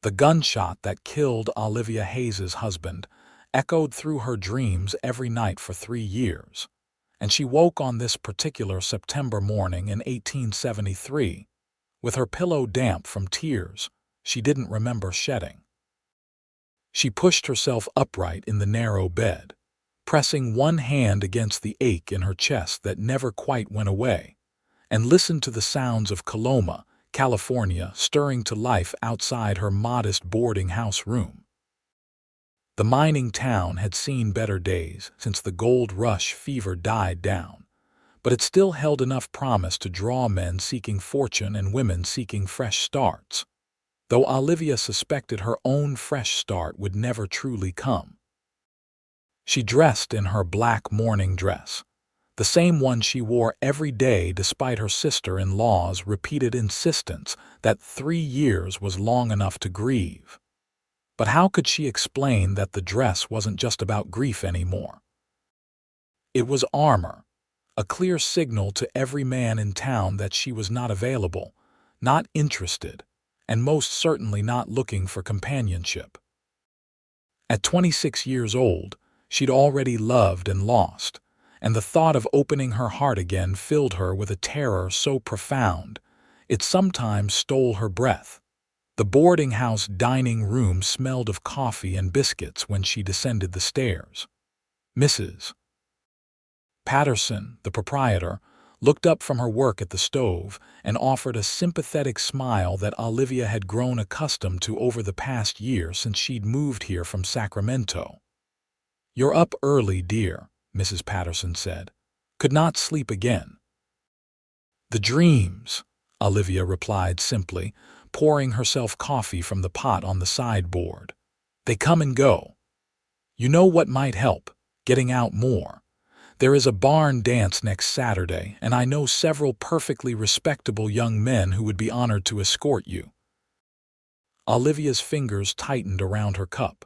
The gunshot that killed Olivia Hayes's husband echoed through her dreams every night for 3 years, and she woke on this particular September morning in 1873 with her pillow damp from tears she didn't remember shedding. She pushed herself upright in the narrow bed, pressing one hand against the ache in her chest that never quite went away, and listened to the sounds of Coloma, California, stirring to life outside her modest boarding house room. The mining town had seen better days since the gold rush fever died down, but it still held enough promise to draw men seeking fortune and women seeking fresh starts, though Olivia suspected her own fresh start would never truly come. She dressed in her black mourning dress, the same one she wore every day despite her sister-in-law's repeated insistence that 3 years was long enough to grieve. But how could she explain that the dress wasn't just about grief anymore? It was armor, a clear signal to every man in town that she was not available, not interested, and most certainly not looking for companionship. At 26 years old, she'd already loved and lost, and the thought of opening her heart again filled her with a terror so profound it sometimes stole her breath. The boarding house dining room smelled of coffee and biscuits when she descended the stairs. Mrs. Patterson, the proprietor, looked up from her work at the stove and offered a sympathetic smile that Olivia had grown accustomed to over the past year since she'd moved here from Sacramento. "You're up early, dear," Mrs. Patterson said. "Could not sleep again." "The dreams," Olivia replied simply, pouring herself coffee from the pot on the sideboard. "They come and go. You know what might help? Getting out more. There is a barn dance next Saturday, and I know several perfectly respectable young men who would be honored to escort you." Olivia's fingers tightened around her cup.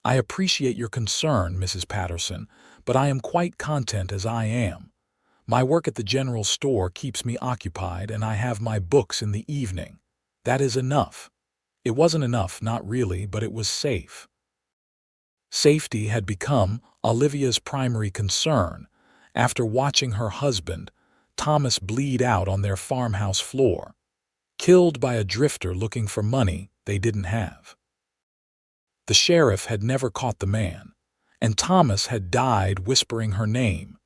"I appreciate your concern, Mrs. Patterson, but I am quite content as I am. My work at the general store keeps me occupied, and I have my books in the evening. That is enough." It wasn't enough, not really, but it was safe. Safety had become Olivia's primary concern after watching her husband, Thomas, bleed out on their farmhouse floor, killed by a drifter looking for money they didn't have. The sheriff had never caught the man, and Thomas had died whispering her name,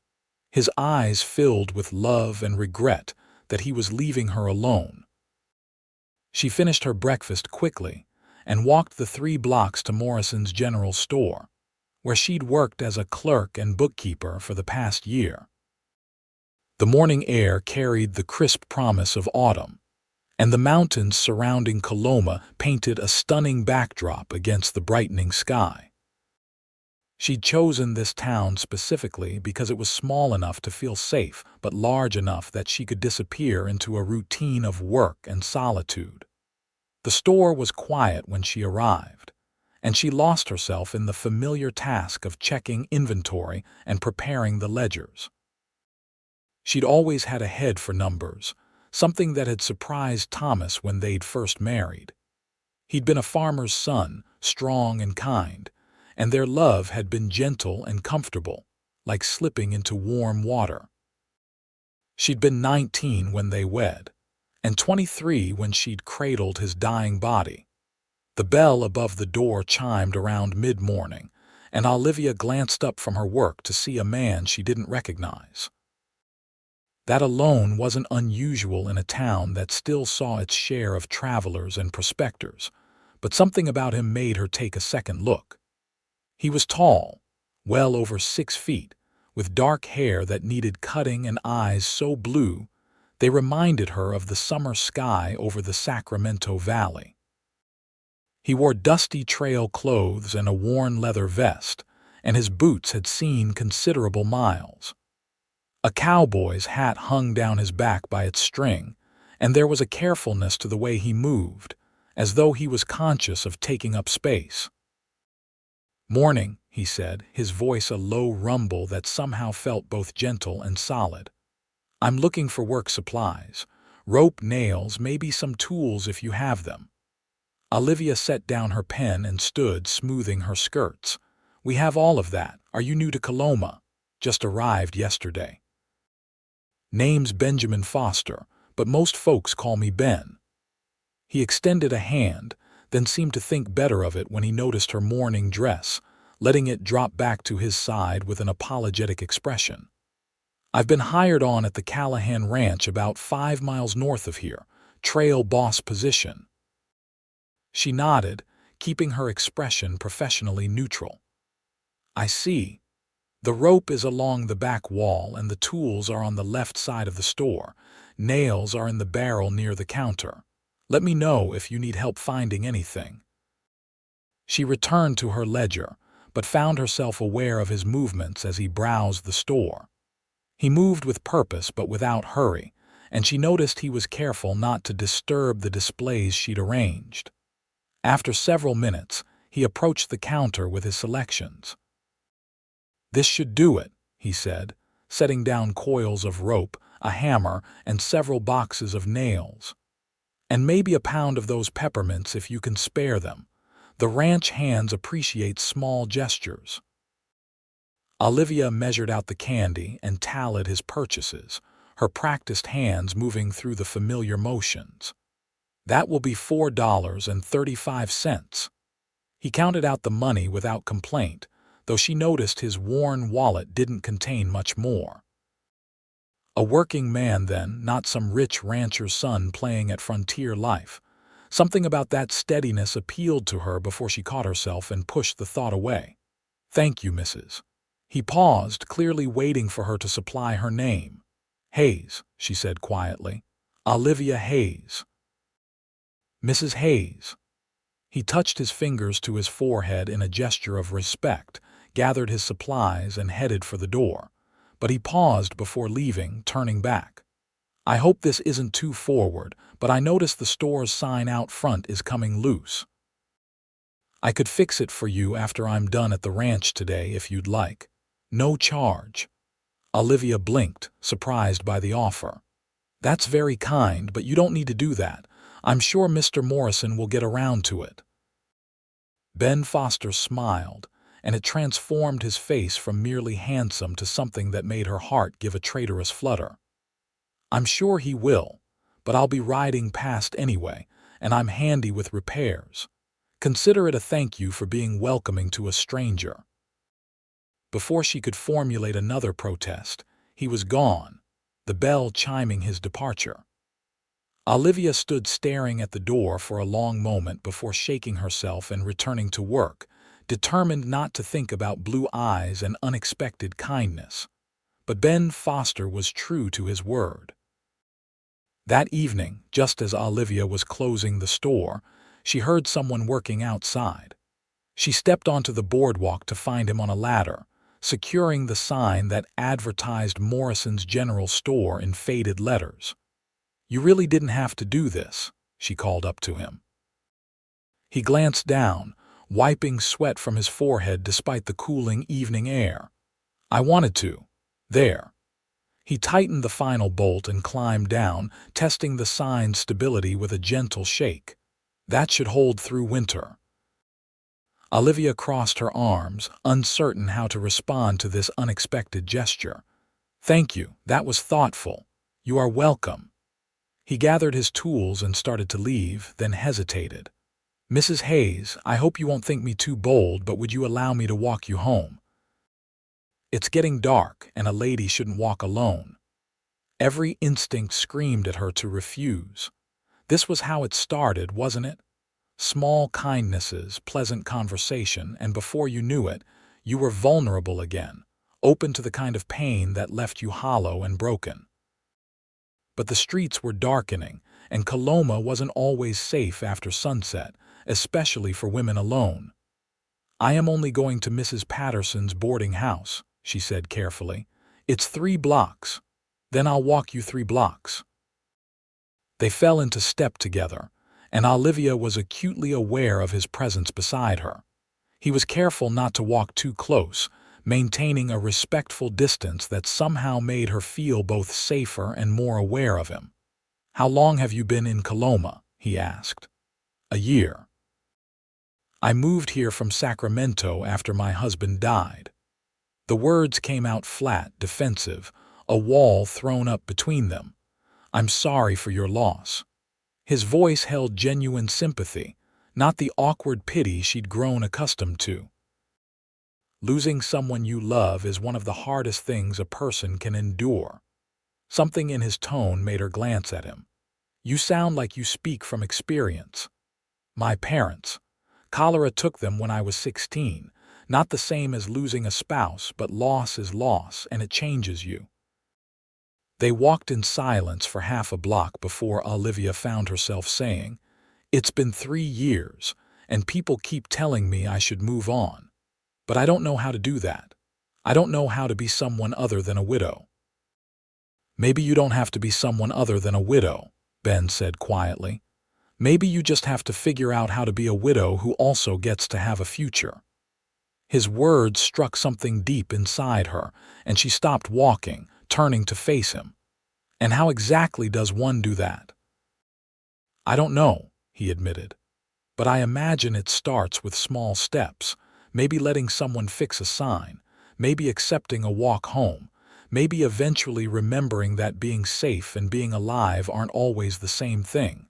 his eyes filled with love and regret that he was leaving her alone. She finished her breakfast quickly and walked the 3 blocks to Morrison's general store, where she'd worked as a clerk and bookkeeper for the past year. The morning air carried the crisp promise of autumn, and the mountains surrounding Coloma painted a stunning backdrop against the brightening sky. She'd chosen this town specifically because it was small enough to feel safe, but large enough that she could disappear into a routine of work and solitude. The store was quiet when she arrived, and she lost herself in the familiar task of checking inventory and preparing the ledgers. She'd always had a head for numbers, something that had surprised Thomas when they'd first married. He'd been a farmer's son, strong and kind, and their love had been gentle and comfortable, like slipping into warm water. She'd been 19 when they wed, and 23 when she'd cradled his dying body. The bell above the door chimed around mid-morning, and Olivia glanced up from her work to see a man she didn't recognize. That alone wasn't unusual in a town that still saw its share of travelers and prospectors, but something about him made her take a second look. He was tall, well over 6 feet, with dark hair that needed cutting and eyes so blue they reminded her of the summer sky over the Sacramento Valley. He wore dusty trail clothes and a worn leather vest, and his boots had seen considerable miles. A cowboy's hat hung down his back by its string, and there was a carefulness to the way he moved, as though he was conscious of taking up space. "Morning," he said, his voice a low rumble that somehow felt both gentle and solid. "I'm looking for work supplies, rope, nails, maybe some tools if you have them." Olivia set down her pen and stood, smoothing her skirts. We have all of that. Are you new to Coloma? Just arrived yesterday. Name's Benjamin Foster, but most folks call me Ben. He extended a hand, then seemed to think better of it when he noticed her mourning dress, letting it drop back to his side with an apologetic expression. I've been hired on at the Callahan Ranch about 5 miles north of here, trail boss position. She nodded, keeping her expression professionally neutral. I see. The rope is along the back wall and the tools are on the left side of the store. Nails are in the barrel near the counter. Let me know if you need help finding anything. She returned to her ledger, but found herself aware of his movements as he browsed the store. He moved with purpose but without hurry, and she noticed he was careful not to disturb the displays she'd arranged. After several minutes, he approached the counter with his selections. This should do it, he said, setting down coils of rope, a hammer, and several boxes of nails. And maybe a pound of those peppermints if you can spare them. The ranch hands appreciate small gestures. Olivia measured out the candy and tallied his purchases, her practiced hands moving through the familiar motions. That will be $4.35. He counted out the money without complaint, though she noticed his worn wallet didn't contain much more. A working man then, not some rich rancher's son playing at frontier life. Something about that steadiness appealed to her before she caught herself and pushed the thought away. Thank you, Mrs. He paused, clearly waiting for her to supply her name. Hayes, she said quietly. Olivia Hayes. Mrs. Hayes. He touched his fingers to his forehead in a gesture of respect, gathered his supplies, and headed for the door. But he paused before leaving, turning back. I hope this isn't too forward, but I noticed the store's sign out front is coming loose. I could fix it for you after I'm done at the ranch today if you'd like. No charge. Olivia blinked, surprised by the offer. That's very kind, but you don't need to do that. I'm sure Mr. Morrison will get around to it. Ben Foster smiled, and it transformed his face from merely handsome to something that made her heart give a traitorous flutter. I'm sure he will, but I'll be riding past anyway, and I'm handy with repairs. Consider it a thank you for being welcoming to a stranger. Before she could formulate another protest, he was gone, the bell chiming his departure. Olivia stood staring at the door for a long moment before shaking herself and returning to work, determined not to think about blue eyes and unexpected kindness. But Ben Foster was true to his word. That evening, just as Olivia was closing the store, she heard someone working outside. She stepped onto the boardwalk to find him on a ladder, securing the sign that advertised Morrison's General Store in faded letters. You really didn't have to do this, she called up to him. He glanced down, wiping sweat from his forehead despite the cooling evening air. I wanted to. There. He tightened the final bolt and climbed down, testing the sign's stability with a gentle shake. That should hold through winter. Olivia crossed her arms, uncertain how to respond to this unexpected gesture. Thank you, that was thoughtful. You are welcome. He gathered his tools and started to leave, then hesitated. Mrs. Hayes, I hope you won't think me too bold, but would you allow me to walk you home? It's getting dark, and a lady shouldn't walk alone. Every instinct screamed at her to refuse. This was how it started, wasn't it? Small kindnesses, pleasant conversation, and before you knew it, you were vulnerable again, open to the kind of pain that left you hollow and broken. But the streets were darkening, and Coloma wasn't always safe after sunset, especially for women alone. I am only going to Mrs. Patterson's boarding house, she said carefully. It's 3 blocks. Then I'll walk you 3 blocks. They fell into step together, and Olivia was acutely aware of his presence beside her. He was careful not to walk too close, maintaining a respectful distance that somehow made her feel both safer and more aware of him. How long have you been in Coloma? He asked. A year. I moved here from Sacramento after my husband died. The words came out flat, defensive, a wall thrown up between them. I'm sorry for your loss. His voice held genuine sympathy, not the awkward pity she'd grown accustomed to. Losing someone you love is one of the hardest things a person can endure. Something in his tone made her glance at him. You sound like you speak from experience. My parents. Cholera took them when I was 16. Not the same as losing a spouse, but loss is loss, and it changes you. They walked in silence for half a block before Olivia found herself saying, It's been 3 years, and people keep telling me I should move on. But I don't know how to do that. I don't know how to be someone other than a widow. Maybe you don't have to be someone other than a widow, Ben said quietly. Maybe you just have to figure out how to be a widow who also gets to have a future. His words struck something deep inside her, and she stopped walking, turning to face him. And how exactly does one do that? I don't know, he admitted. But I imagine it starts with small steps, maybe letting someone fix a sign, maybe accepting a walk home, maybe eventually remembering that being safe and being alive aren't always the same thing.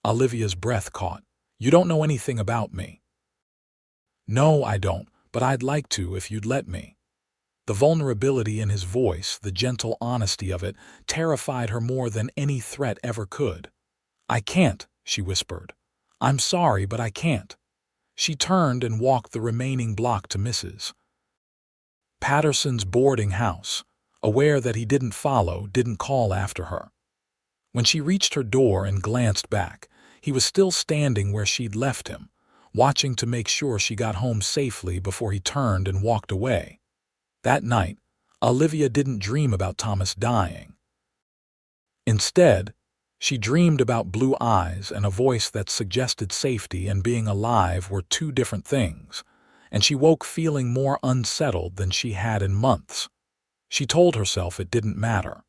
Olivia's breath caught. You don't know anything about me. No, I don't, but I'd like to if you'd let me. The vulnerability in his voice, the gentle honesty of it, terrified her more than any threat ever could. I can't, she whispered. I'm sorry, but I can't. She turned and walked the remaining block to Mrs. Patterson's boarding house, aware that he didn't call after her. When she reached her door and glanced back, he was still standing where she'd left him, watching to make sure she got home safely before he turned and walked away. That night, Olivia didn't dream about Thomas dying. Instead, she dreamed about blue eyes and a voice that suggested safety and being alive were two different things, and she woke feeling more unsettled than she had in months. She told herself it didn't matter.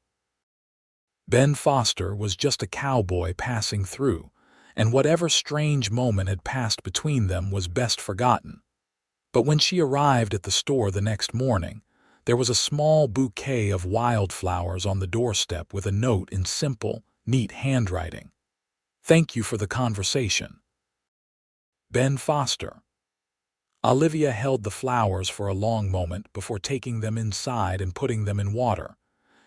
Ben Foster was just a cowboy passing through, and whatever strange moment had passed between them was best forgotten. But when she arrived at the store the next morning, there was a small bouquet of wildflowers on the doorstep with a note in simple, neat handwriting. Thank you for the conversation. Ben Foster. Olivia held the flowers for a long moment before taking them inside and putting them in water.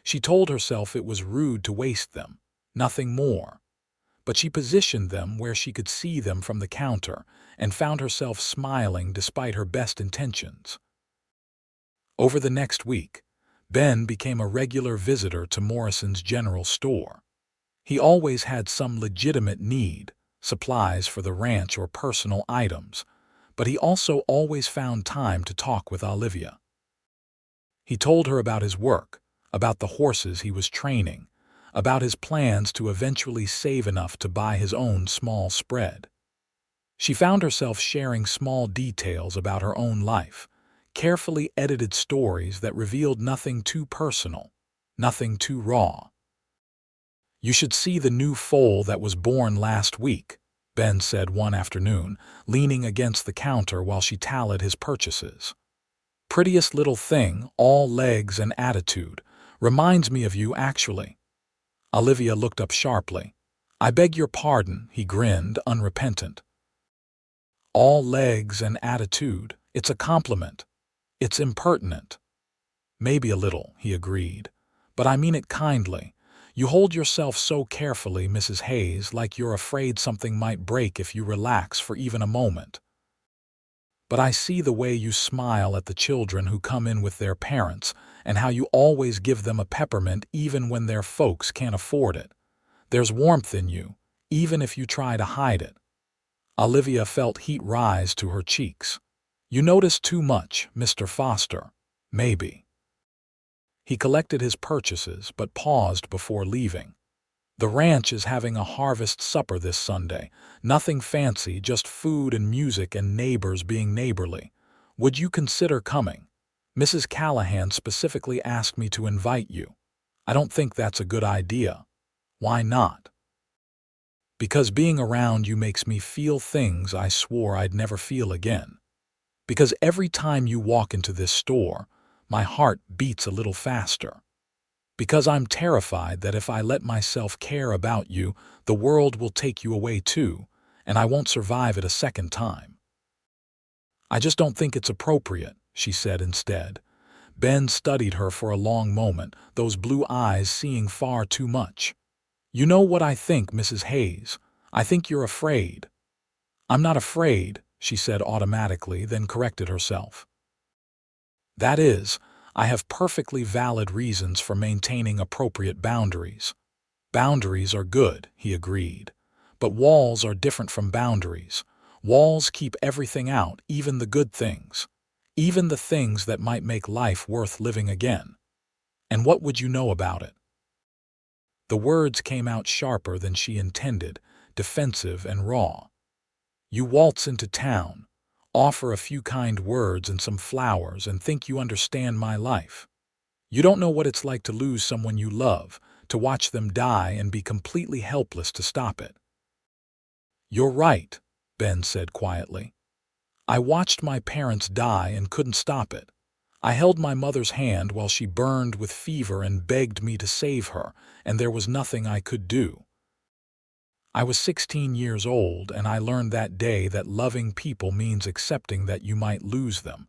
She told herself it was rude to waste them, nothing more. But she positioned them where she could see them from the counter and found herself smiling despite her best intentions. Over the next week, Ben became a regular visitor to Morrison's general store. He always had some legitimate need, supplies for the ranch or personal items, but he also always found time to talk with Olivia. He told her about his work, about the horses he was training, about his plans to eventually save enough to buy his own small spread. She found herself sharing small details about her own life, carefully edited stories that revealed nothing too personal, nothing too raw. You should see the new foal that was born last week, Ben said one afternoon, leaning against the counter while she tallied his purchases. Prettiest little thing, all legs and attitude. Reminds me of you, actually. Olivia looked up sharply. I beg your pardon, he grinned, unrepentant. All legs and attitude. It's a compliment. It's impertinent. Maybe a little, he agreed. But I mean it kindly. You hold yourself so carefully, Mrs. Hayes, like you're afraid something might break if you relax for even a moment. But I see the way you smile at the children who come in with their parents, and how you always give them a peppermint even when their folks can't afford it. There's warmth in you, even if you try to hide it. Olivia felt heat rise to her cheeks. You notice too much, Mr. Foster. Maybe. He collected his purchases but paused before leaving. The ranch is having a harvest supper this Sunday. Nothing fancy, just food and music and neighbors being neighborly. Would you consider coming? Mrs. Callahan specifically asked me to invite you. I don't think that's a good idea. Why not? Because being around you makes me feel things I swore I'd never feel again. Because every time you walk into this store, my heart beats a little faster. Because I'm terrified that if I let myself care about you, the world will take you away too, and I won't survive it a second time. I just don't think it's appropriate, she said instead. Ben studied her for a long moment, those blue eyes seeing far too much. You know what I think, Mrs. Hayes. I think you're afraid. I'm not afraid, she said automatically, then corrected herself. That is, I have perfectly valid reasons for maintaining appropriate boundaries. Boundaries are good, he agreed. But walls are different from boundaries. Walls keep everything out, even the good things. Even the things that might make life worth living again. And what would you know about it? The words came out sharper than she intended, defensive and raw. You waltz into town, offer a few kind words and some flowers, and think you understand my life. You don't know what it's like to lose someone you love, to watch them die and be completely helpless to stop it. You're right, Ben said quietly. I watched my parents die and couldn't stop it. I held my mother's hand while she burned with fever and begged me to save her, and there was nothing I could do. I was 16 years old, and I learned that day that loving people means accepting that you might lose them.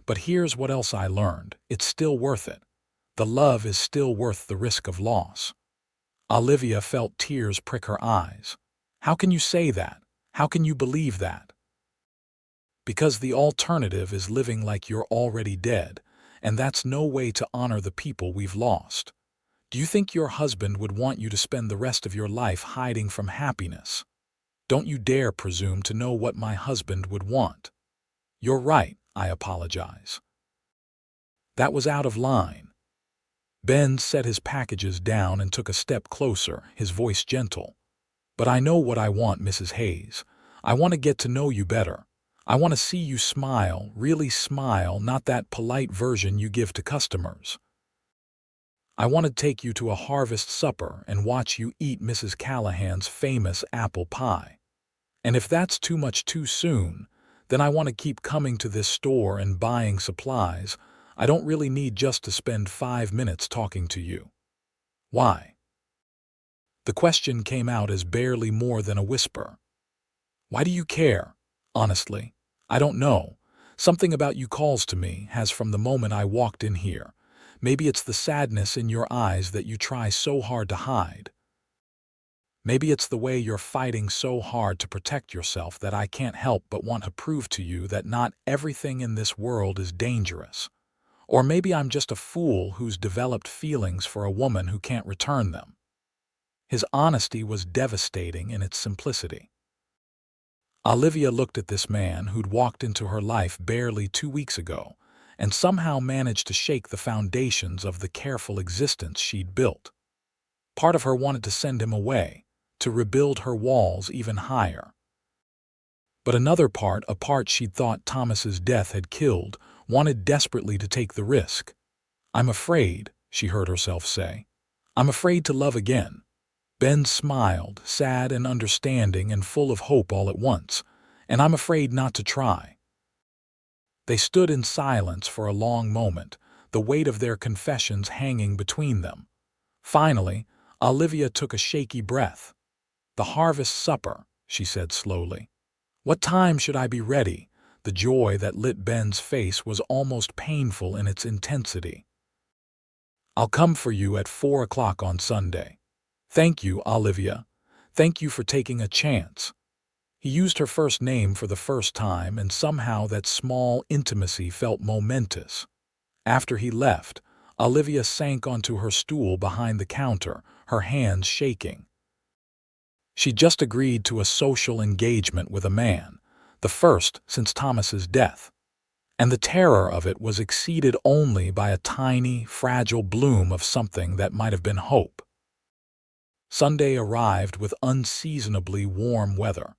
But here's what else I learned. It's still worth it. The love is still worth the risk of loss. Olivia felt tears prick her eyes. How can you say that? How can you believe that? Because the alternative is living like you're already dead, and that's no way to honor the people we've lost. Do you think your husband would want you to spend the rest of your life hiding from happiness? Don't you dare presume to know what my husband would want. You're right, I apologize. That was out of line. Ben set his packages down and took a step closer, his voice gentle. But I know what I want, Mrs. Hayes. I want to get to know you better. I want to see you smile, really smile, not that polite version you give to customers. I want to take you to a harvest supper and watch you eat Mrs. Callahan's famous apple pie. And if that's too much too soon, then I want to keep coming to this store and buying supplies. I don't really need just to spend 5 minutes talking to you. Why? The question came out as barely more than a whisper. Why do you care? Honestly, I don't know. Something about you calls to me, has from the moment I walked in here. Maybe it's the sadness in your eyes that you try so hard to hide. Maybe it's the way you're fighting so hard to protect yourself that I can't help but want to prove to you that not everything in this world is dangerous. Or maybe I'm just a fool who's developed feelings for a woman who can't return them. His honesty was devastating in its simplicity. Olivia looked at this man who'd walked into her life barely 2 weeks ago and somehow managed to shake the foundations of the careful existence she'd built. Part of her wanted to send him away, to rebuild her walls even higher. But another part, a part she'd thought Thomas's death had killed, wanted desperately to take the risk. I'm afraid, she heard herself say. I'm afraid to love again. Ben smiled, sad and understanding and full of hope all at once, and I'm afraid not to try. They stood in silence for a long moment, the weight of their confessions hanging between them. Finally, Olivia took a shaky breath. The harvest supper, she said slowly. What time should I be ready? The joy that lit Ben's face was almost painful in its intensity. I'll come for you at 4 o'clock on Sunday. Thank you, Olivia. Thank you for taking a chance. He used her first name for the first time, and somehow that small intimacy felt momentous. After he left, Olivia sank onto her stool behind the counter, her hands shaking. She'd just agreed to a social engagement with a man, the first since Thomas's death. And the terror of it was exceeded only by a tiny, fragile bloom of something that might have been hope. Sunday arrived with unseasonably warm weather,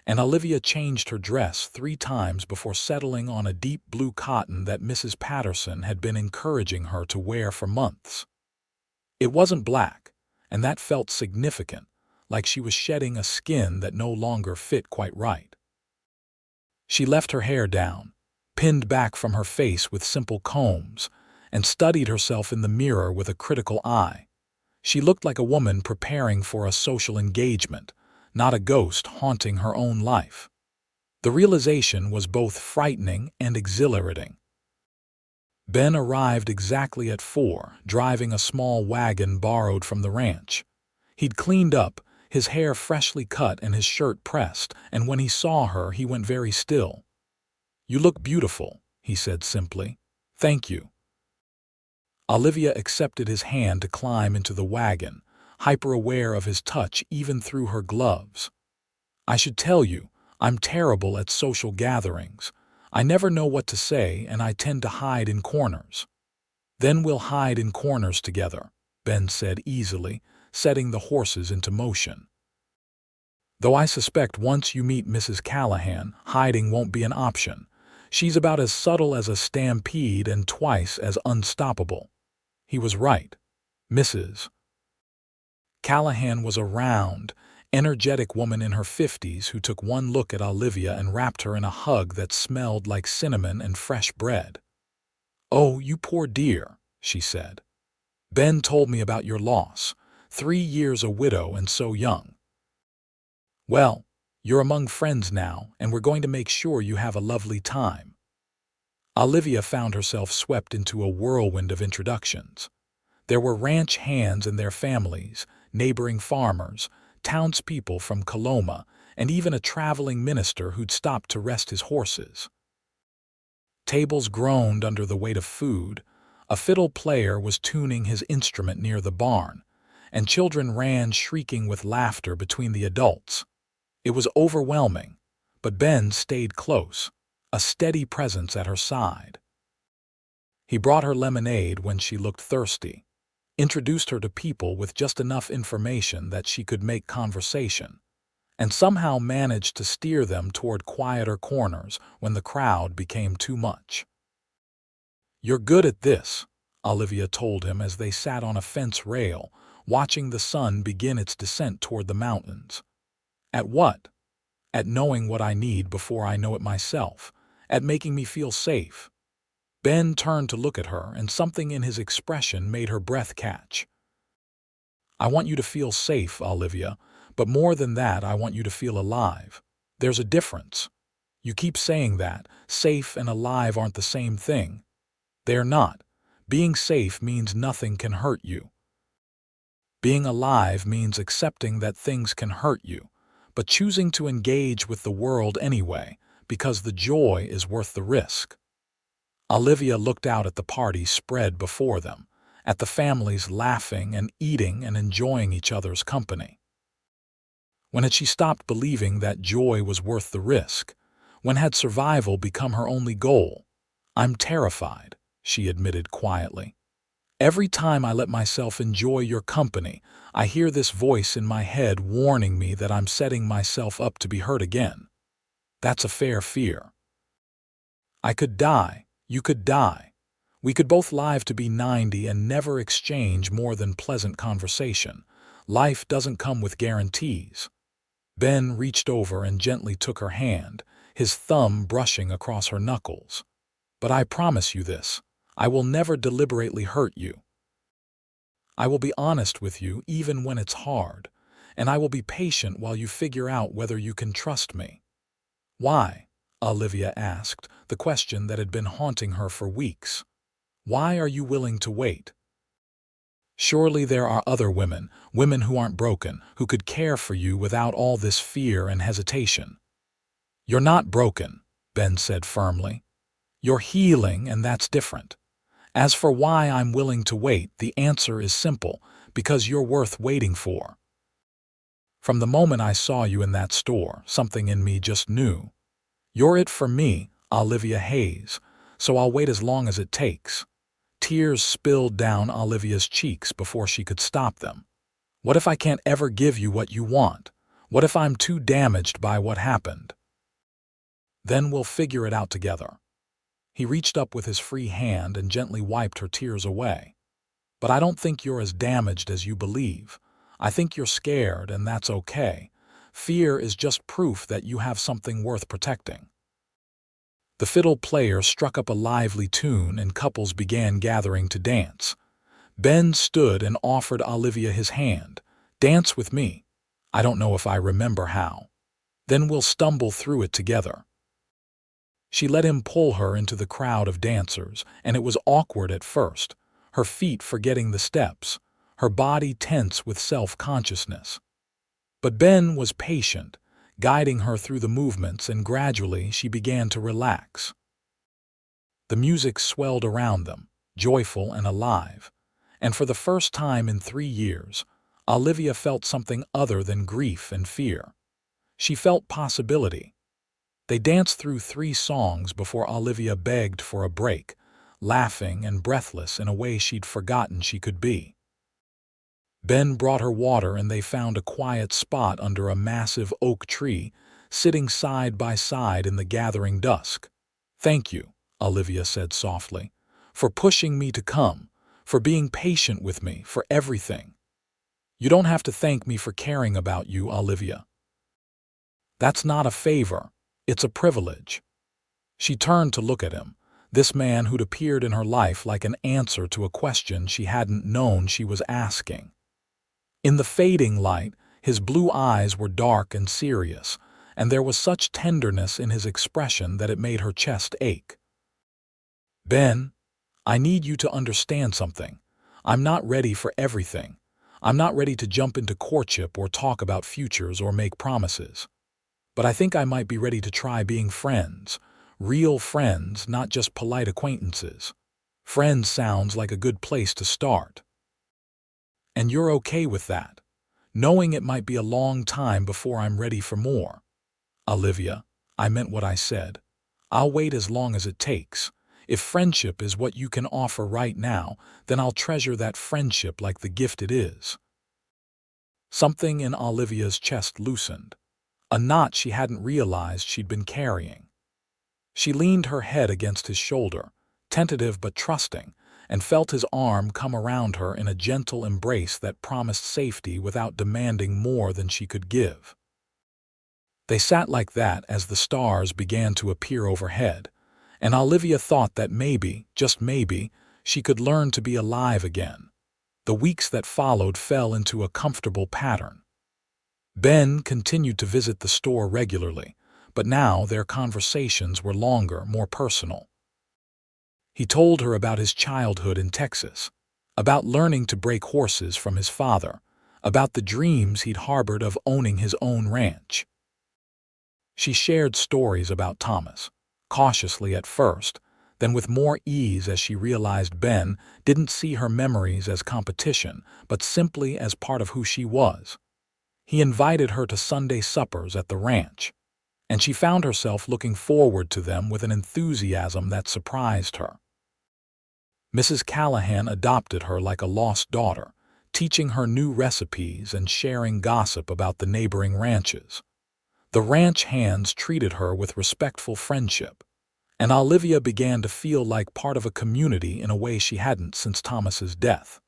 and Olivia changed her dress 3 times before settling on a deep blue cotton that Mrs. Patterson had been encouraging her to wear for months. It wasn't black, and that felt significant, like she was shedding a skin that no longer fit quite right. She left her hair down, pinned back from her face with simple combs, and studied herself in the mirror with a critical eye. She looked like a woman preparing for a social engagement, not a ghost haunting her own life. The realization was both frightening and exhilarating. Ben arrived exactly at 4, driving a small wagon borrowed from the ranch. He'd cleaned up, his hair freshly cut and his shirt pressed, and when he saw her, he went very still. "You look beautiful," he said simply. "Thank you." Olivia accepted his hand to climb into the wagon, hyper-aware of his touch even through her gloves. "I should tell you, I'm terrible at social gatherings. I never know what to say, and I tend to hide in corners." "Then we'll hide in corners together," Ben said easily, setting the horses into motion. "Though I suspect once you meet Mrs. Callahan, hiding won't be an option. She's about as subtle as a stampede and twice as unstoppable." He was right. Mrs. Callahan was a round, energetic woman in her 50s who took one look at Olivia and wrapped her in a hug that smelled like cinnamon and fresh bread. "Oh, you poor dear," she said. "Ben told me about your loss. 3 years a widow and so young. Well, you're among friends now, and we're going to make sure you have a lovely time." Olivia found herself swept into a whirlwind of introductions. There were ranch hands and their families, neighboring farmers, townspeople from Coloma, and even a traveling minister who'd stopped to rest his horses. Tables groaned under the weight of food, a fiddle player was tuning his instrument near the barn, and children ran shrieking with laughter between the adults. It was overwhelming, but Ben stayed close, a steady presence at her side. He brought her lemonade when she looked thirsty, introduced her to people with just enough information that she could make conversation, and somehow managed to steer them toward quieter corners when the crowd became too much. "You're good at this," Olivia told him as they sat on a fence rail, watching the sun begin its descent toward the mountains. "At what?" "At knowing what I need before I know it myself, at making me feel safe." Ben turned to look at her, and something in his expression made her breath catch. "I want you to feel safe, Olivia, but more than that, I want you to feel alive. There's a difference. You keep saying that. Safe and alive aren't the same thing. They're not. Being safe means nothing can hurt you. Being alive means accepting that things can hurt you, but choosing to engage with the world anyway, because the joy is worth the risk." Olivia looked out at the party spread before them, at the families laughing and eating and enjoying each other's company. When had she stopped believing that joy was worth the risk? When had survival become her only goal? "I'm terrified," she admitted quietly. "Every time I let myself enjoy your company, I hear this voice in my head warning me that I'm setting myself up to be hurt again. That's a fair fear. I could die. You could die. We could both live to be 90 and never exchange more than pleasant conversation. Life doesn't come with guarantees." Ben reached over and gently took her hand, his thumb brushing across her knuckles. "But I promise you this. I will never deliberately hurt you. I will be honest with you even when it's hard, and I will be patient while you figure out whether you can trust me." "Why?" Olivia asked, the question that had been haunting her for weeks. "Why are you willing to wait? Surely there are other women, women who aren't broken, who could care for you without all this fear and hesitation." "You're not broken," Ben said firmly. "You're healing, and that's different. As for why I'm willing to wait, the answer is simple, because you're worth waiting for. From the moment I saw you in that store, something in me just knew. You're it for me, Olivia Hayes, so I'll wait as long as it takes." Tears spilled down Olivia's cheeks before she could stop them. "What if I can't ever give you what you want? What if I'm too damaged by what happened? Then we'll figure it out together." He reached up with his free hand and gently wiped her tears away. "But I don't think you're as damaged as you believe. I think you're scared, and that's okay. Fear is just proof that you have something worth protecting." The fiddle player struck up a lively tune, and couples began gathering to dance. Ben stood and offered Olivia his hand. "Dance with me. I don't know if I remember how. Then we'll stumble through it together." She let him pull her into the crowd of dancers, and it was awkward at first, her feet forgetting the steps, her body tense with self-consciousness. But Ben was patient, guiding her through the movements, and gradually she began to relax. The music swelled around them, joyful and alive, and for the first time in 3 years, Olivia felt something other than grief and fear. She felt possibility. They danced through 3 songs before Olivia begged for a break, laughing and breathless in a way she'd forgotten she could be. Ben brought her water, and they found a quiet spot under a massive oak tree, sitting side by side in the gathering dusk. "Thank you," Olivia said softly, "for pushing me to come, for being patient with me, for everything." "You don't have to thank me for caring about you, Olivia. That's not a favor, it's a privilege." She turned to look at him, this man who'd appeared in her life like an answer to a question she hadn't known she was asking. In the fading light, his blue eyes were dark and serious, and there was such tenderness in his expression that it made her chest ache. "Ben, I need you to understand something. I'm not ready for everything. I'm not ready to jump into courtship or talk about futures or make promises. But I think I might be ready to try being friends. Real friends, not just polite acquaintances. Friends sounds like a good place to start. And you're okay with that, knowing it might be a long time before I'm ready for more." "Olivia, I meant what I said. I'll wait as long as it takes. If friendship is what you can offer right now, then I'll treasure that friendship like the gift it is." Something in Olivia's chest loosened, a knot she hadn't realized she'd been carrying. She leaned her head against his shoulder, tentative but trusting, and felt his arm come around her in a gentle embrace that promised safety without demanding more than she could give. They sat like that as the stars began to appear overhead, and Olivia thought that maybe, just maybe, she could learn to be alive again. The weeks that followed fell into a comfortable pattern. Ben continued to visit the store regularly, but now their conversations were longer, more personal. He told her about his childhood in Texas, about learning to break horses from his father, about the dreams he'd harbored of owning his own ranch. She shared stories about Thomas, cautiously at first, then with more ease as she realized Ben didn't see her memories as competition, but simply as part of who she was. He invited her to Sunday suppers at the ranch, and she found herself looking forward to them with an enthusiasm that surprised her. Mrs. Callahan adopted her like a lost daughter, teaching her new recipes and sharing gossip about the neighboring ranches. The ranch hands treated her with respectful friendship, and Olivia began to feel like part of a community in a way she hadn't since Thomas's death.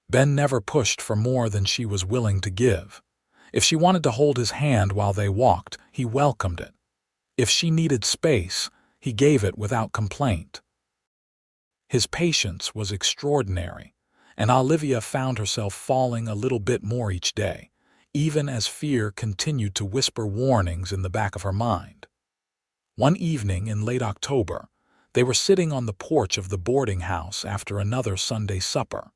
Ben never pushed for more than she was willing to give. If she wanted to hold his hand while they walked, he welcomed it. If she needed space, he gave it without complaint. His patience was extraordinary, and Olivia found herself falling a little bit more each day, even as fear continued to whisper warnings in the back of her mind. One evening in late October, they were sitting on the porch of the boarding house after another Sunday supper.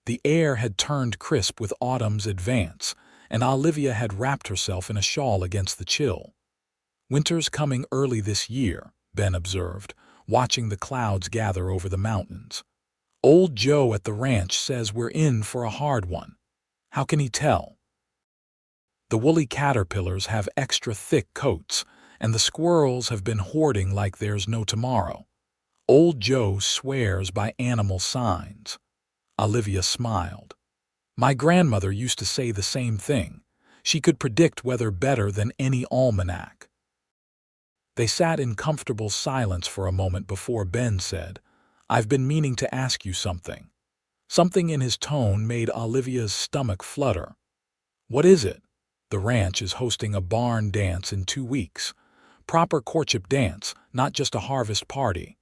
The air had turned crisp with autumn's advance, and Olivia had wrapped herself in a shawl against the chill. "Winter's coming early this year," Ben observed, watching the clouds gather over the mountains. "Old Joe at the ranch says we're in for a hard one. How can he tell? The woolly caterpillars have extra thick coats, and the squirrels have been hoarding like there's no tomorrow. Old Joe swears by animal signs." Olivia smiled. "My grandmother used to say the same thing. She could predict weather better than any almanac." They sat in comfortable silence for a moment before Ben said, "I've been meaning to ask you something." Something in his tone made Olivia's stomach flutter. "What is it?" "The ranch is hosting a barn dance in 2 weeks. Proper courtship dance, not just a harvest party.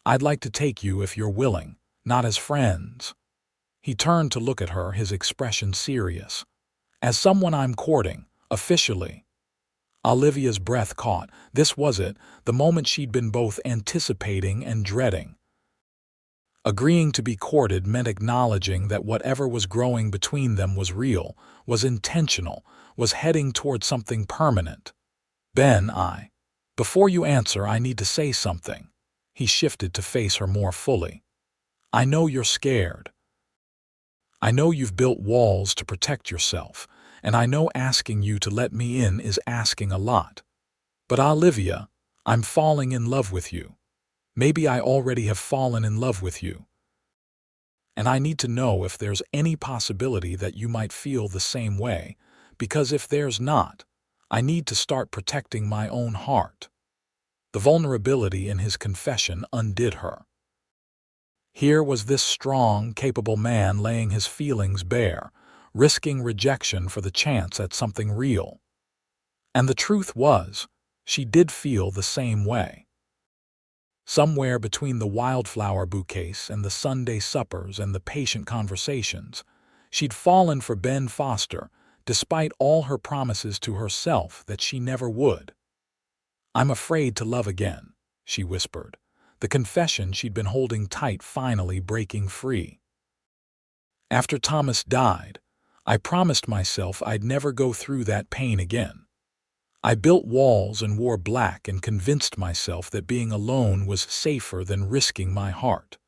I'd like to take you if you're willing, not as friends." He turned to look at her, his expression serious. "As someone I'm courting, officially." Olivia's breath caught. This was it, the moment she'd been both anticipating and dreading. Agreeing to be courted meant acknowledging that whatever was growing between them was real, was intentional, was heading toward something permanent. "Ben, Before you answer, I need to say something." He shifted to face her more fully. "I know you're scared. I know you've built walls to protect yourself, and I know asking you to let me in is asking a lot. But Olivia, I'm falling in love with you. Maybe I already have fallen in love with you. And I need to know if there's any possibility that you might feel the same way, because if there's not, I need to start protecting my own heart." The vulnerability in his confession undid her. Here was this strong, capable man laying his feelings bare, risking rejection for the chance at something real. And the truth was, she did feel the same way. Somewhere between the wildflower bouquets and the Sunday suppers and the patient conversations, she'd fallen for Ben Foster, despite all her promises to herself that she never would. "I'm afraid to love again," she whispered, the confession she'd been holding tight finally breaking free. "After Thomas died, I promised myself I'd never go through that pain again. I built walls and wore black and convinced myself that being alone was safer than risking my heart.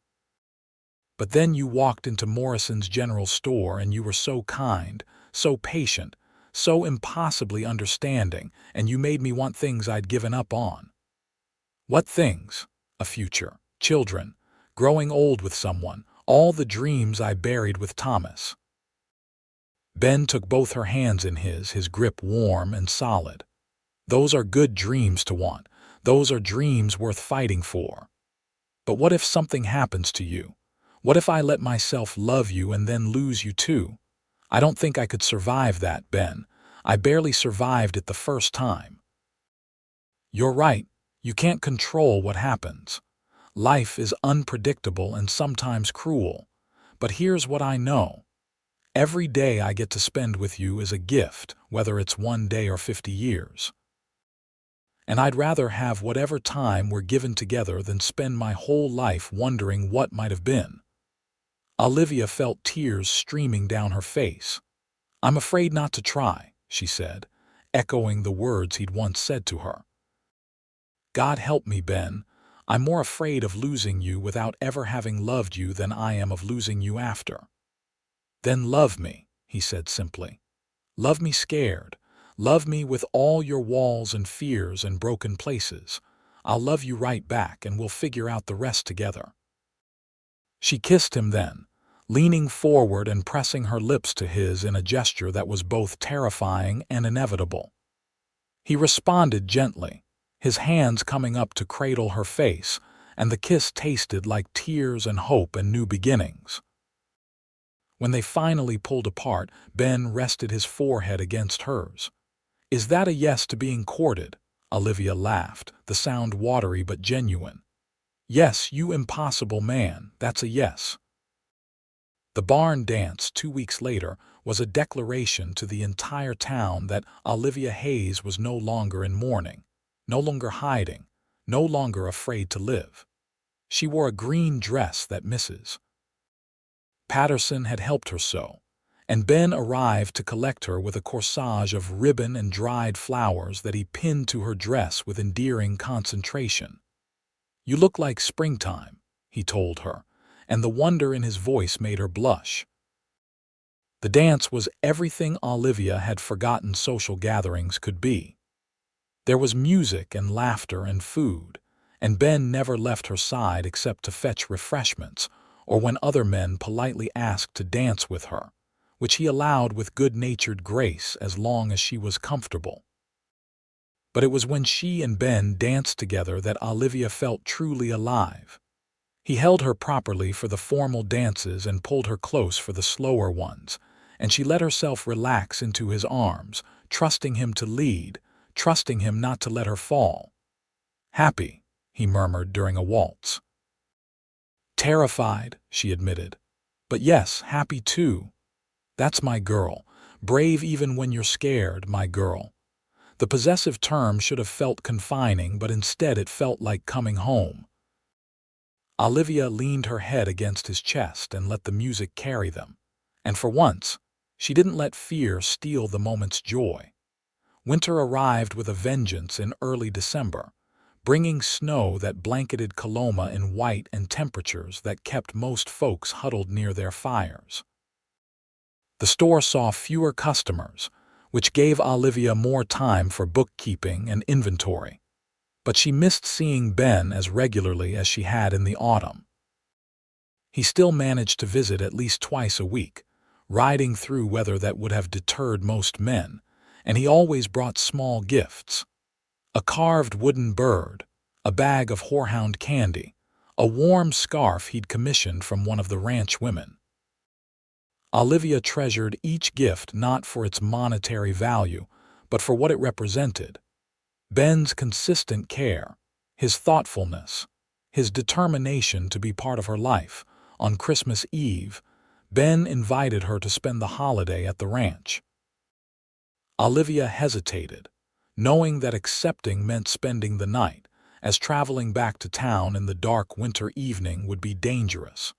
But then you walked into Morrison's general store and you were so kind, so patient, so impossibly understanding, and you made me want things I'd given up on." "What things?" "A future, children, growing old with someone, all the dreams I buried with Thomas." Ben took both her hands in his grip warm and solid. "Those are good dreams to want. Those are dreams worth fighting for. But what if something happens to you? What if I let myself love you and then lose you too? I don't think I could survive that, Ben. I barely survived it the first time." "You're right. You can't control what happens. Life is unpredictable and sometimes cruel. But here's what I know. Every day I get to spend with you is a gift, whether it's 1 day or 50 years. And I'd rather have whatever time we're given together than spend my whole life wondering what might have been." Olivia felt tears streaming down her face. "I'm afraid not to try," she said, echoing the words he'd once said to her. "God help me, Ben. I'm more afraid of losing you without ever having loved you than I am of losing you after." "Then love me," he said simply. "Love me scared. Love me with all your walls and fears and broken places. I'll love you right back and we'll figure out the rest together." She kissed him then, leaning forward and pressing her lips to his in a gesture that was both terrifying and inevitable. He responded gently, his hands coming up to cradle her face, and the kiss tasted like tears and hope and new beginnings. When they finally pulled apart, Ben rested his forehead against hers. "Is that a yes to being courted?" Olivia laughed, the sound watery but genuine. "Yes, you impossible man, that's a yes." The barn dance 2 weeks later was a declaration to the entire town that Olivia Hayes was no longer in mourning, no longer hiding, no longer afraid to live. She wore a green dress that Mrs. Patterson had helped her sew, and Ben arrived to collect her with a corsage of ribbon and dried flowers that he pinned to her dress with endearing concentration. "You look like springtime," he told her, and the wonder in his voice made her blush. The dance was everything Olivia had forgotten social gatherings could be. There was music and laughter and food, and Ben never left her side except to fetch refreshments or when other men politely asked to dance with her, which he allowed with good-natured grace as long as she was comfortable. But it was when she and Ben danced together that Olivia felt truly alive. He held her properly for the formal dances and pulled her close for the slower ones, and she let herself relax into his arms, trusting him to lead, trusting him not to let her fall. "Happy," he murmured during a waltz. "Terrified," she admitted. "But yes, happy too. That's my girl. Brave even when you're scared, my girl." The possessive term should have felt confining, but instead it felt like coming home. Olivia leaned her head against his chest and let the music carry them. And for once, she didn't let fear steal the moment's joy. Winter arrived with a vengeance in early December, bringing snow that blanketed Coloma in white and temperatures that kept most folks huddled near their fires. The store saw fewer customers, which gave Olivia more time for bookkeeping and inventory. But she missed seeing Ben as regularly as she had in the autumn. He still managed to visit at least twice a week, riding through weather that would have deterred most men, and he always brought small gifts. A carved wooden bird, a bag of horehound candy, a warm scarf he'd commissioned from one of the ranch women. Olivia treasured each gift not for its monetary value, but for what it represented. Ben's consistent care, his thoughtfulness, his determination to be part of her life. On Christmas Eve, Ben invited her to spend the holiday at the ranch. Olivia hesitated, knowing that accepting meant spending the night, as traveling back to town in the dark winter evening would be dangerous.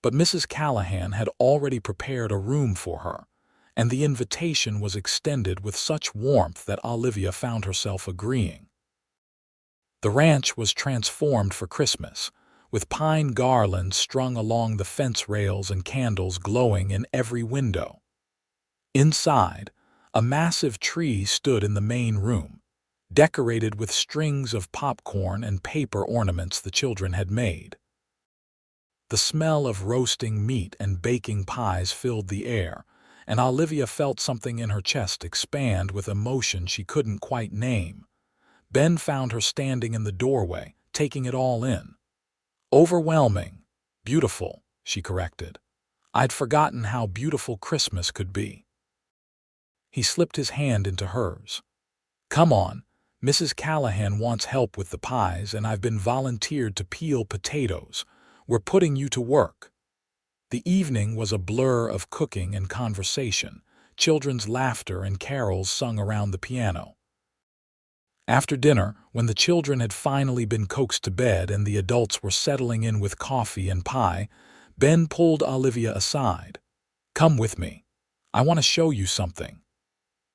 But Mrs. Callahan had already prepared a room for her, and the invitation was extended with such warmth that Olivia found herself agreeing. The ranch was transformed for Christmas, with pine garlands strung along the fence rails and candles glowing in every window. Inside, a massive tree stood in the main room, decorated with strings of popcorn and paper ornaments the children had made. The smell of roasting meat and baking pies filled the air, and Olivia felt something in her chest expand with emotion she couldn't quite name. Ben found her standing in the doorway, taking it all in. "Overwhelming. Beautiful," she corrected. "I'd forgotten how beautiful Christmas could be." He slipped his hand into hers. "Come on, Mrs. Callahan wants help with the pies, and I've been volunteered to peel potatoes. We're putting you to work." The evening was a blur of cooking and conversation, children's laughter and carols sung around the piano. After dinner, when the children had finally been coaxed to bed and the adults were settling in with coffee and pie, Ben pulled Olivia aside. "Come with me. I want to show you something."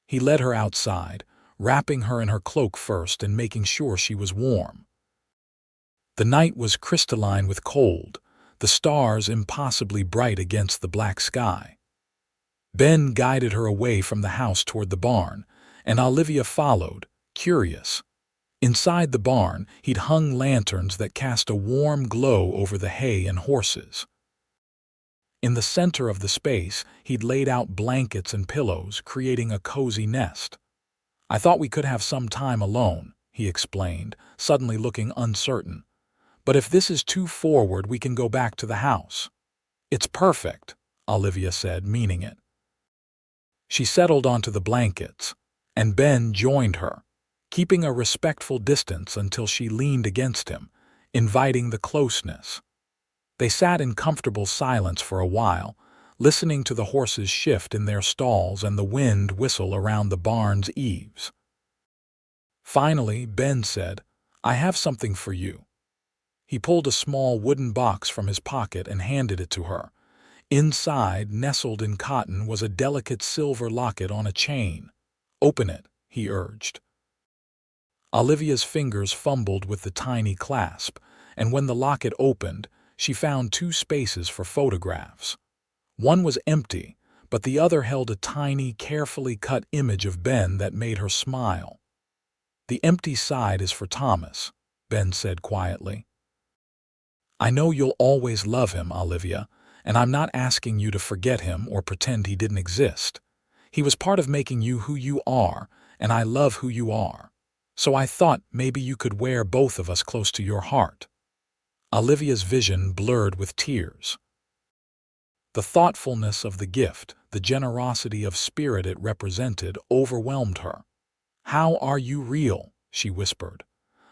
He led her outside, wrapping her in her cloak first and making sure she was warm. The night was crystalline with cold, the stars impossibly bright against the black sky. Ben guided her away from the house toward the barn, and Olivia followed, curious. Inside the barn, he'd hung lanterns that cast a warm glow over the hay and horses. In the center of the space, he'd laid out blankets and pillows, creating a cozy nest. "I thought we could have some time alone," he explained, suddenly looking uncertain. "But if this is too forward, we can go back to the house." "It's perfect," Olivia said, meaning it. She settled onto the blankets, and Ben joined her, keeping a respectful distance until she leaned against him, inviting the closeness. They sat in comfortable silence for a while, listening to the horses shift in their stalls and the wind whistle around the barn's eaves. Finally, Ben said, "I have something for you." He pulled a small wooden box from his pocket and handed it to her. Inside, nestled in cotton, was a delicate silver locket on a chain. "Open it," he urged. Olivia's fingers fumbled with the tiny clasp, and when the locket opened, she found two spaces for photographs. One was empty, but the other held a tiny, carefully cut image of Ben that made her smile. "The empty side is for Thomas," Ben said quietly. "I know you'll always love him, Olivia, and I'm not asking you to forget him or pretend he didn't exist. He was part of making you who you are, and I love who you are. So I thought maybe you could wear both of us close to your heart." Olivia's vision blurred with tears. The thoughtfulness of the gift, the generosity of spirit it represented, overwhelmed her. "How are you real?" she whispered.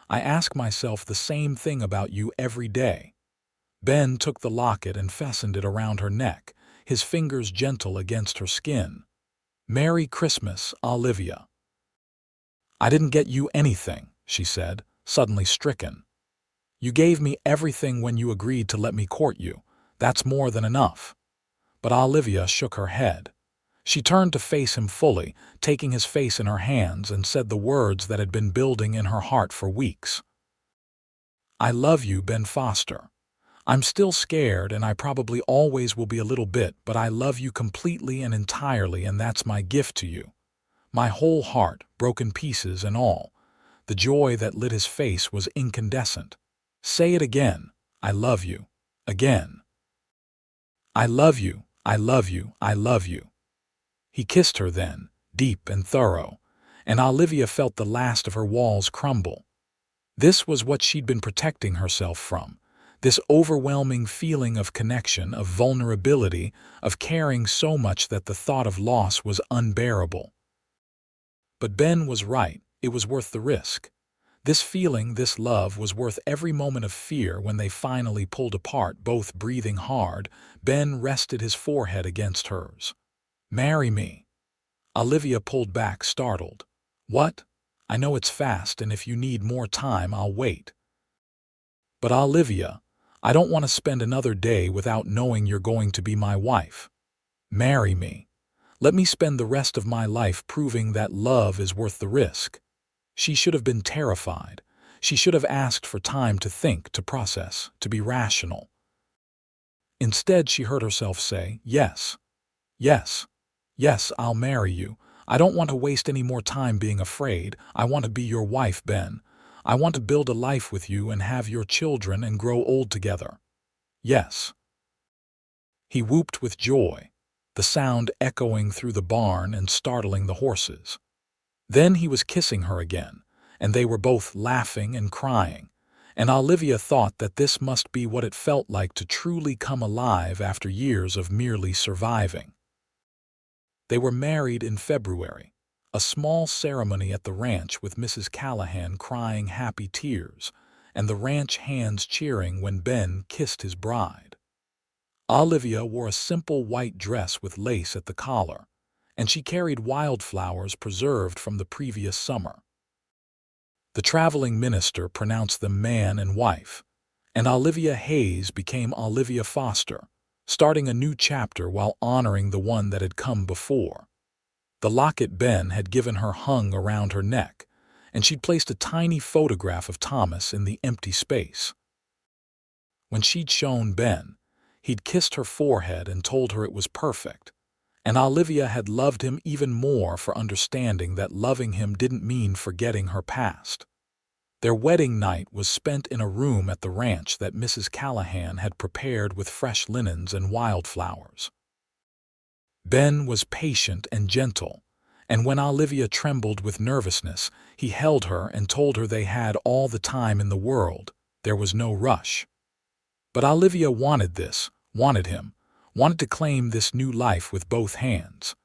"I ask myself the same thing about you every day." Ben took the locket and fastened it around her neck, his fingers gentle against her skin. "Merry Christmas, Olivia." "I didn't get you anything," she said, suddenly stricken. "You gave me everything when you agreed to let me court you. That's more than enough." But Olivia shook her head. She turned to face him fully, taking his face in her hands, and said the words that had been building in her heart for weeks. "I love you, Ben Foster. I'm still scared, and I probably always will be a little bit, but I love you completely and entirely, and that's my gift to you. My whole heart, broken pieces and all." The joy that lit his face was incandescent. "Say it again. I love you. Again." "I love you. I love you. I love you." He kissed her then, deep and thorough, and Olivia felt the last of her walls crumble. This was what she'd been protecting herself from, this overwhelming feeling of connection, of vulnerability, of caring so much that the thought of loss was unbearable. But Ben was right. It was worth the risk. This feeling, this love, was worth every moment of fear. When they finally pulled apart, both breathing hard, Ben rested his forehead against hers. "Marry me." Olivia pulled back, startled. "What? I know it's fast, and if you need more time, I'll wait." "But Olivia, I don't want to spend another day without knowing you're going to be my wife. Marry me. Let me spend the rest of my life proving that love is worth the risk." She should have been terrified. She should have asked for time to think, to process, to be rational. Instead, she heard herself say, "Yes. Yes. Yes, I'll marry you. I don't want to waste any more time being afraid. I want to be your wife, Ben. I want to build a life with you and have your children and grow old together. Yes." He whooped with joy, the sound echoing through the barn and startling the horses. Then he was kissing her again, and they were both laughing and crying, and Olivia thought that this must be what it felt like to truly come alive after years of merely surviving. They were married in February, a small ceremony at the ranch with Mrs. Callahan crying happy tears, and the ranch hands cheering when Ben kissed his bride. Olivia wore a simple white dress with lace at the collar, and she carried wildflowers preserved from the previous summer. The traveling minister pronounced them man and wife, and Olivia Hayes became Olivia Foster, starting a new chapter while honoring the one that had come before. The locket Ben had given her hung around her neck, and she'd placed a tiny photograph of Thomas in the empty space. When she'd shown Ben, he'd kissed her forehead and told her it was perfect, and Olivia had loved him even more for understanding that loving him didn't mean forgetting her past. Their wedding night was spent in a room at the ranch that Mrs. Callahan had prepared with fresh linens and wildflowers. Ben was patient and gentle, and when Olivia trembled with nervousness, he held her and told her they had all the time in the world. There was no rush. But Olivia wanted this, wanted him, wanted to claim this new life with both hands.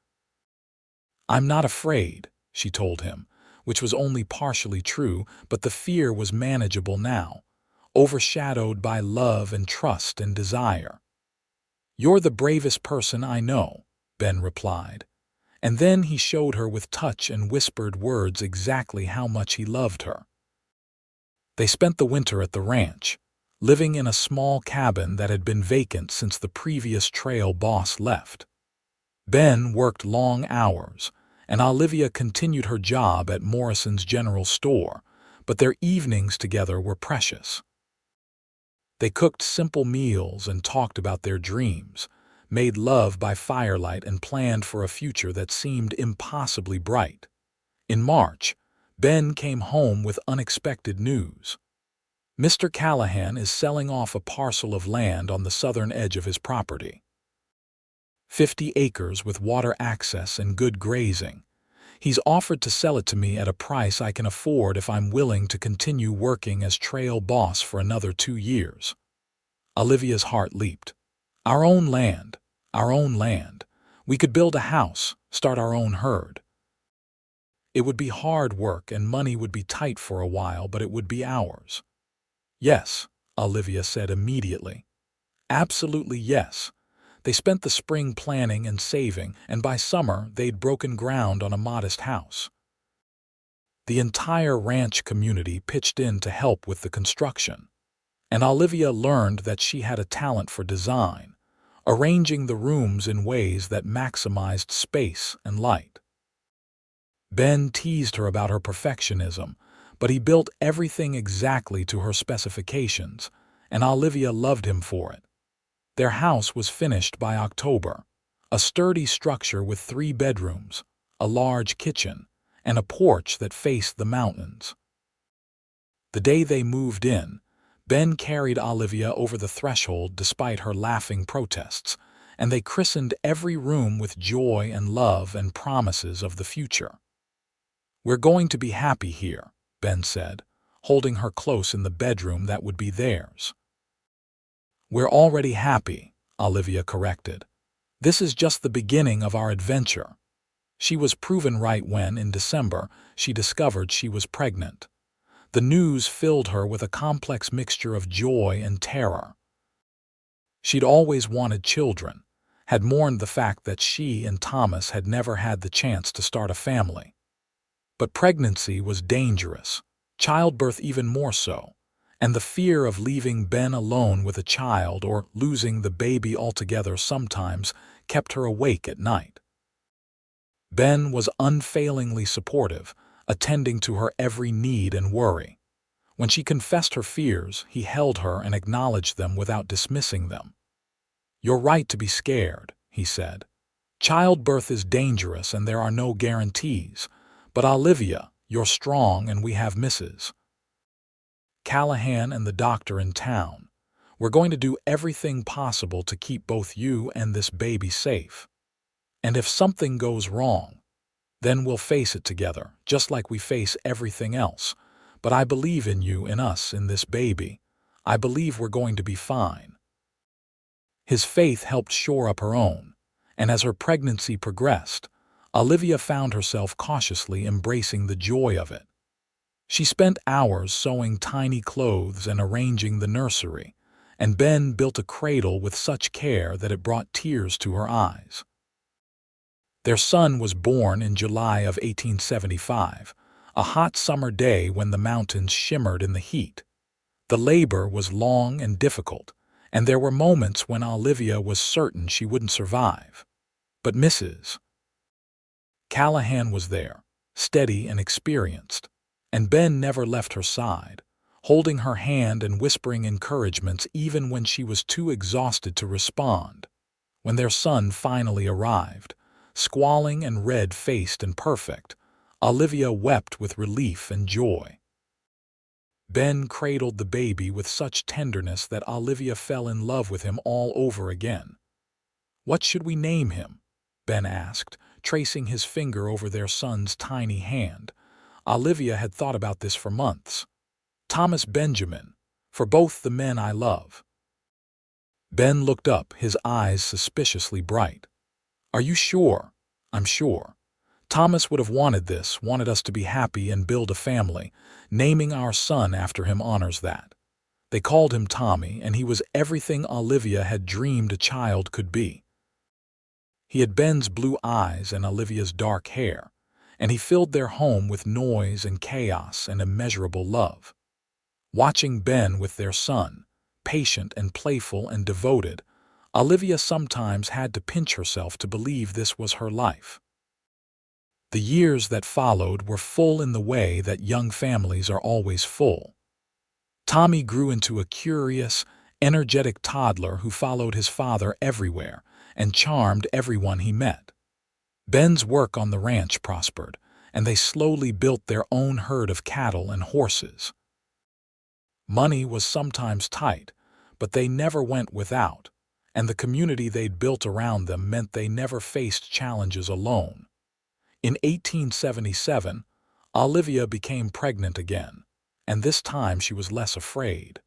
"I'm not afraid," she told him, which was only partially true, but the fear was manageable now, overshadowed by love and trust and desire. "You're the bravest person I know," Ben replied, and then he showed her with touch and whispered words exactly how much he loved her. They spent the winter at the ranch, living in a small cabin that had been vacant since the previous trail boss left. Ben worked long hours, and Olivia continued her job at Morrison's General Store, but their evenings together were precious. They cooked simple meals and talked about their dreams, made love by firelight and planned for a future that seemed impossibly bright. In March, Ben came home with unexpected news. Mr. Callahan is selling off a parcel of land on the southern edge of his property. 50 acres with water access and good grazing. He's offered to sell it to me at a price I can afford if I'm willing to continue working as trail boss for another 2 years. Olivia's heart leaped. Our own land, our own land. We could build a house, start our own herd. It would be hard work and money would be tight for a while, but it would be ours. Yes, Olivia said immediately. Absolutely yes. They spent the spring planning and saving, and by summer they'd broken ground on a modest house. The entire ranch community pitched in to help with the construction, and Olivia learned that she had a talent for design, arranging the rooms in ways that maximized space and light. Ben teased her about her perfectionism, but he built everything exactly to her specifications, and Olivia loved him for it. Their house was finished by October, a sturdy structure with 3 bedrooms, a large kitchen, and a porch that faced the mountains. The day they moved in, Ben carried Olivia over the threshold despite her laughing protests, and they christened every room with joy and love and promises of the future. "We're going to be happy here," Ben said, holding her close in the bedroom that would be theirs. "We're already happy," Olivia corrected. "This is just the beginning of our adventure." She was proven right when, in December, she discovered she was pregnant. The news filled her with a complex mixture of joy and terror. She'd always wanted children, had mourned the fact that she and Thomas had never had the chance to start a family. But pregnancy was dangerous, childbirth even more so, and the fear of leaving Ben alone with a child or losing the baby altogether sometimes kept her awake at night. Ben was unfailingly supportive, attending to her every need and worry. When she confessed her fears, he held her and acknowledged them without dismissing them. "You're right to be scared," he said. "Childbirth is dangerous and there are no guarantees. But Olivia, you're strong and we have Mrs. Callahan and the doctor in town. We're going to do everything possible to keep both you and this baby safe. And if something goes wrong, then we'll face it together, just like we face everything else. But I believe in you, in us, in this baby. I believe we're going to be fine." His faith helped shore up her own, and as her pregnancy progressed, Olivia found herself cautiously embracing the joy of it. She spent hours sewing tiny clothes and arranging the nursery, and Ben built a cradle with such care that it brought tears to her eyes. Their son was born in July of 1875, a hot summer day when the mountains shimmered in the heat. The labor was long and difficult, and there were moments when Olivia was certain she wouldn't survive. But Mrs. Callahan was there, steady and experienced, and Ben never left her side, holding her hand and whispering encouragements even when she was too exhausted to respond. When their son finally arrived, squalling and red-faced and perfect, Olivia wept with relief and joy. Ben cradled the baby with such tenderness that Olivia fell in love with him all over again. "What should we name him?" Ben asked, tracing his finger over their son's tiny hand. Olivia had thought about this for months. "Thomas Benjamin, for both the men I love." Ben looked up, his eyes suspiciously bright. "Are you sure?" "I'm sure. Thomas would have wanted this, wanted us to be happy and build a family. Naming our son after him honors that." They called him Tommy, and he was everything Olivia had dreamed a child could be. He had Ben's blue eyes and Olivia's dark hair, and he filled their home with noise and chaos and immeasurable love. Watching Ben with their son, patient and playful and devoted, Olivia sometimes had to pinch herself to believe this was her life. The years that followed were full in the way that young families are always full. Tommy grew into a curious, energetic toddler who followed his father everywhere and charmed everyone he met. Ben's work on the ranch prospered, and they slowly built their own herd of cattle and horses. Money was sometimes tight, but they never went without, and the community they'd built around them meant they never faced challenges alone. In 1877, Olivia became pregnant again, and this time she was less afraid.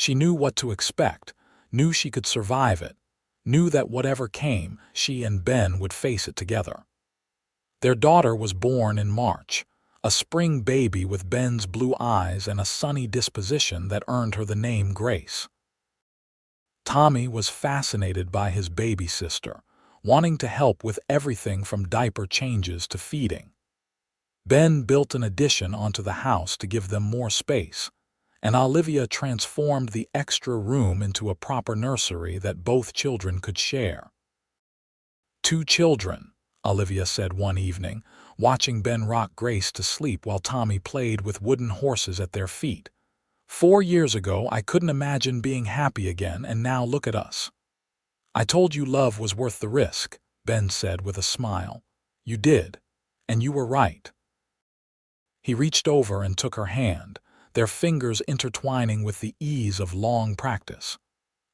She knew what to expect, knew she could survive it, knew that whatever came, she and Ben would face it together. Their daughter was born in March, a spring baby with Ben's blue eyes and a sunny disposition that earned her the name Grace. Tommy was fascinated by his baby sister, wanting to help with everything from diaper changes to feeding. Ben built an addition onto the house to give them more space, and Olivia transformed the extra room into a proper nursery that both children could share. "Two children," Olivia said one evening, watching Ben rock Grace to sleep while Tommy played with wooden horses at their feet. "4 years ago, I couldn't imagine being happy again, and now look at us." "I told you love was worth the risk," Ben said with a smile. "You did, and you were right." He reached over and took her hand, their fingers intertwining with the ease of long practice.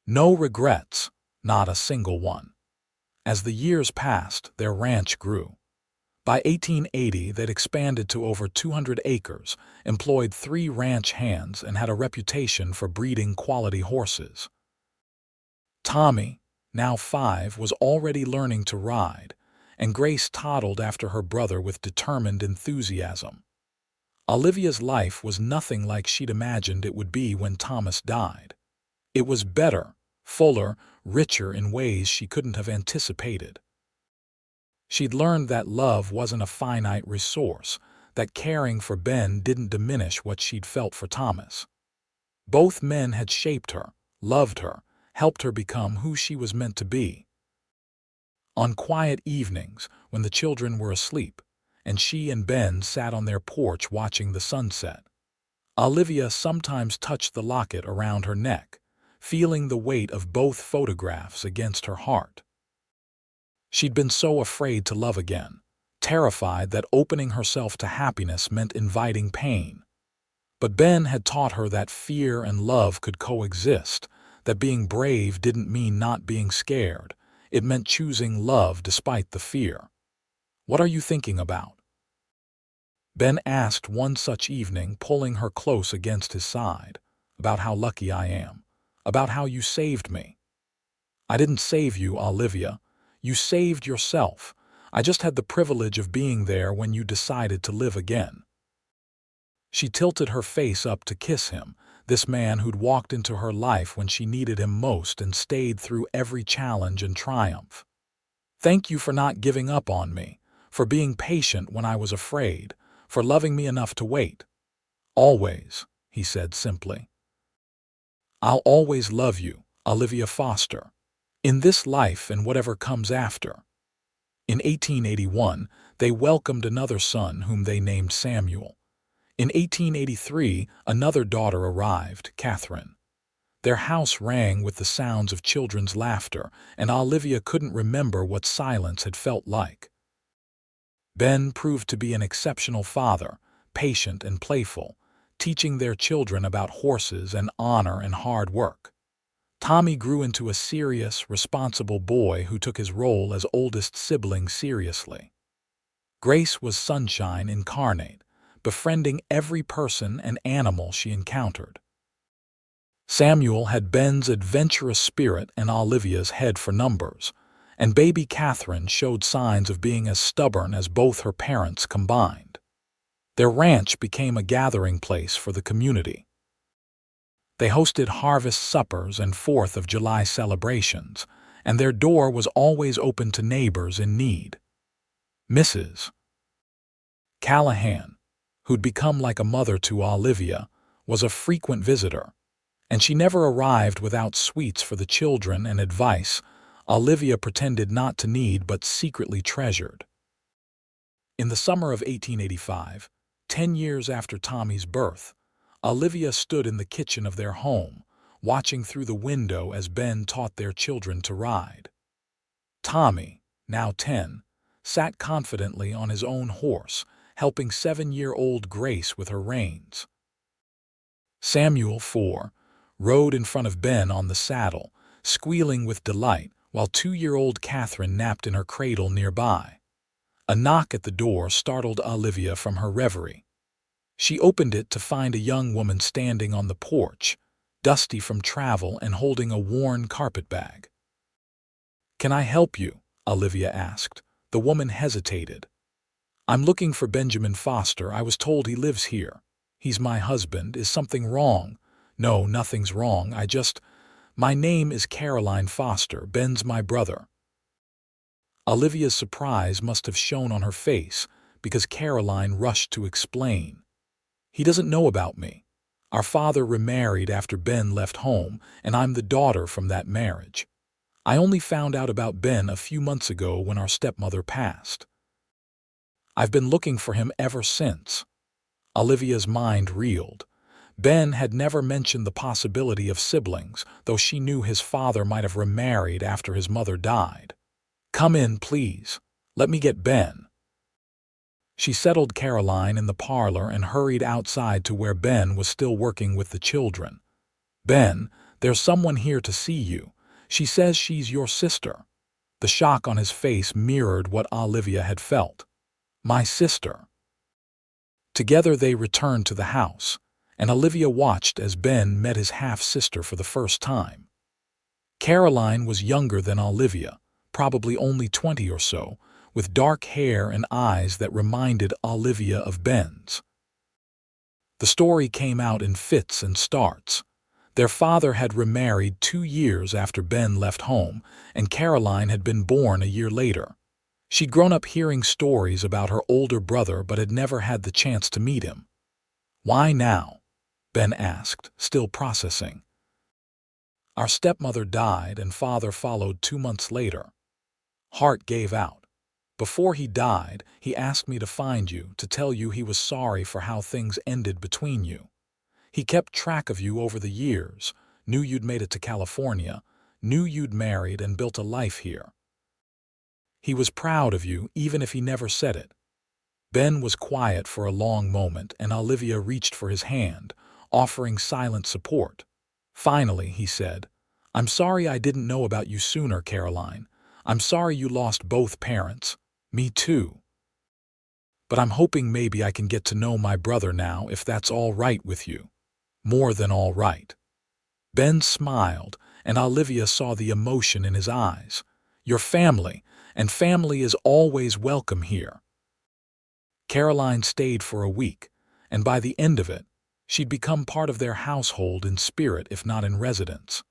No regrets, not a single one. As the years passed, their ranch grew. By 1880, they'd expanded to over 200 acres, employed 3 ranch hands, and had a reputation for breeding quality horses. Tommy, now 5, was already learning to ride, and Grace toddled after her brother with determined enthusiasm. Olivia's life was nothing like she'd imagined it would be when Thomas died. It was better, fuller, richer in ways she couldn't have anticipated. She'd learned that love wasn't a finite resource, that caring for Ben didn't diminish what she'd felt for Thomas. Both men had shaped her, loved her, helped her become who she was meant to be. On quiet evenings, when the children were asleep, and she and Ben sat on their porch watching the sunset, Olivia sometimes touched the locket around her neck, feeling the weight of both photographs against her heart. She'd been so afraid to love again, terrified that opening herself to happiness meant inviting pain. But Ben had taught her that fear and love could coexist, that being brave didn't mean not being scared. It meant choosing love despite the fear. "What are you thinking about?" Ben asked one such evening, pulling her close against his side. "About how lucky I am. About how you saved me." "I didn't save you, Olivia. You saved yourself. I just had the privilege of being there when you decided to live again." She tilted her face up to kiss him, this man who'd walked into her life when she needed him most and stayed through every challenge and triumph. "Thank you for not giving up on me, for being patient when I was afraid, for loving me enough to wait." "Always," he said simply. "I'll always love you, Olivia Foster, in this life and whatever comes after." In 1881, they welcomed another son whom they named Samuel. In 1883, another daughter arrived, Catherine. Their house rang with the sounds of children's laughter, and Olivia couldn't remember what silence had felt like. Ben proved to be an exceptional father, patient and playful, teaching their children about horses and honor and hard work. Tommy grew into a serious, responsible boy who took his role as oldest sibling seriously. Grace was sunshine incarnate, befriending every person and animal she encountered. Samuel had Ben's adventurous spirit and Olivia's head for numbers, and baby Catherine showed signs of being as stubborn as both her parents combined. Their ranch became a gathering place for the community. They hosted harvest suppers and 4th of July celebrations, and their door was always open to neighbors in need. Mrs. Callahan, who'd become like a mother to Olivia, was a frequent visitor, and she never arrived without sweets for the children and advice Olivia pretended not to need but secretly treasured. In the summer of 1885, 10 years after Tommy's birth, Olivia stood in the kitchen of their home, watching through the window as Ben taught their children to ride. Tommy, now 10, sat confidently on his own horse, helping 7-year-old Grace with her reins. Samuel, 4, rode in front of Ben on the saddle, squealing with delight, while 2-year-old Catherine napped in her cradle nearby. A knock at the door startled Olivia from her reverie. She opened it to find a young woman standing on the porch, dusty from travel and holding a worn carpet bag. "Can I help you?" Olivia asked. The woman hesitated. "I'm looking for Benjamin Foster. I was told he lives here. He's my husband. Is something wrong?" "No, nothing's wrong. My name is Caroline Foster. Ben's my brother." Olivia's surprise must have shown on her face because Caroline rushed to explain. "He doesn't know about me. Our father remarried after Ben left home, and I'm the daughter from that marriage. I only found out about Ben a few months ago when our stepmother passed. I've been looking for him ever since." Olivia's mind reeled. Ben had never mentioned the possibility of siblings, though she knew his father might have remarried after his mother died. "Come in, please. Let me get Ben." She settled Caroline in the parlor and hurried outside to where Ben was still working with the children. "Ben, there's someone here to see you. She says she's your sister." The shock on his face mirrored what Olivia had felt. "My sister." Together they returned to the house, and Olivia watched as Ben met his half-sister for the first time. Caroline was younger than Olivia, probably only 20 or so, with dark hair and eyes that reminded Olivia of Ben's. The story came out in fits and starts. Their father had remarried 2 years after Ben left home, and Caroline had been born a year later. She'd grown up hearing stories about her older brother but had never had the chance to meet him. "Why now?" Ben asked, still processing. "Our stepmother died and father followed 2 months later." Hart gave out. "Before he died, he asked me to find you, to tell you he was sorry for how things ended between you. He kept track of you over the years, knew you'd made it to California, knew you'd married and built a life here. He was proud of you, even if he never said it." Ben was quiet for a long moment, and Olivia reached for his hand, offering silent support. Finally, he said, "I'm sorry I didn't know about you sooner, Caroline. I'm sorry you lost both parents. Me too. But I'm hoping maybe I can get to know my brother now, if that's all right with you." "More than all right." Ben smiled, and Olivia saw the emotion in his eyes. "Your family, and family is always welcome here." Caroline stayed for a week, and by the end of it, she'd become part of their household in spirit if not in residence.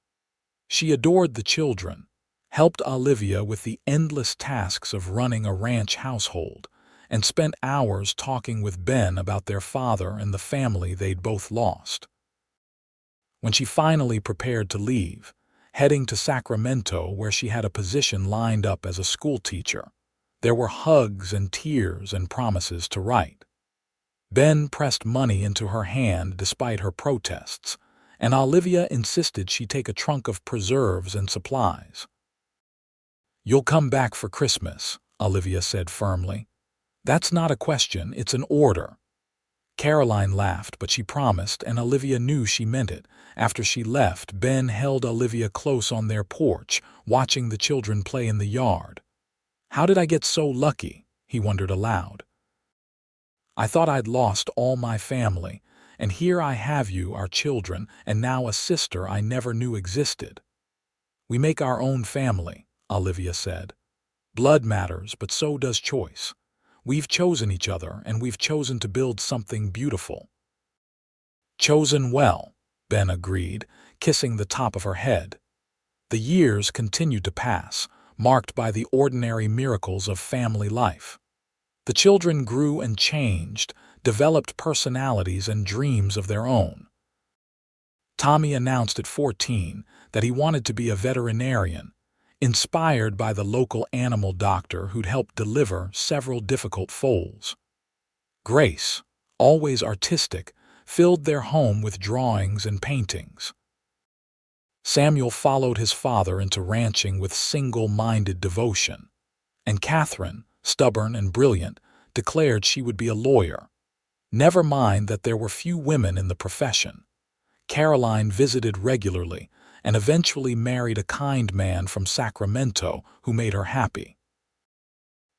She adored the children, helped Olivia with the endless tasks of running a ranch household, and spent hours talking with Ben about their father and the family they'd both lost. When she finally prepared to leave, heading to Sacramento where she had a position lined up as a schoolteacher, there were hugs and tears and promises to write. Ben pressed money into her hand despite her protests, and Olivia insisted she take a trunk of preserves and supplies. "You'll come back for Christmas," Olivia said firmly. "That's not a question, it's an order." Caroline laughed, but she promised, and Olivia knew she meant it. After she left, Ben held Olivia close on their porch, watching the children play in the yard. "How did I get so lucky?" he wondered aloud. "I thought I'd lost all my family, and here I have you, our children, and now a sister I never knew existed." "We make our own family," Olivia said. "Blood matters, but so does choice. We've chosen each other, and we've chosen to build something beautiful." "Chosen well," Ben agreed, kissing the top of her head. The years continued to pass, marked by the ordinary miracles of family life. The children grew and changed, developed personalities and dreams of their own. Tommy announced at 14 that he wanted to be a veterinarian, inspired by the local animal doctor who'd helped deliver several difficult foals. Grace, always artistic, filled their home with drawings and paintings. Samuel followed his father into ranching with single-minded devotion, and Catherine, stubborn and brilliant, declared she would be a lawyer. Never mind that there were few women in the profession. Caroline visited regularly and eventually married a kind man from Sacramento who made her happy.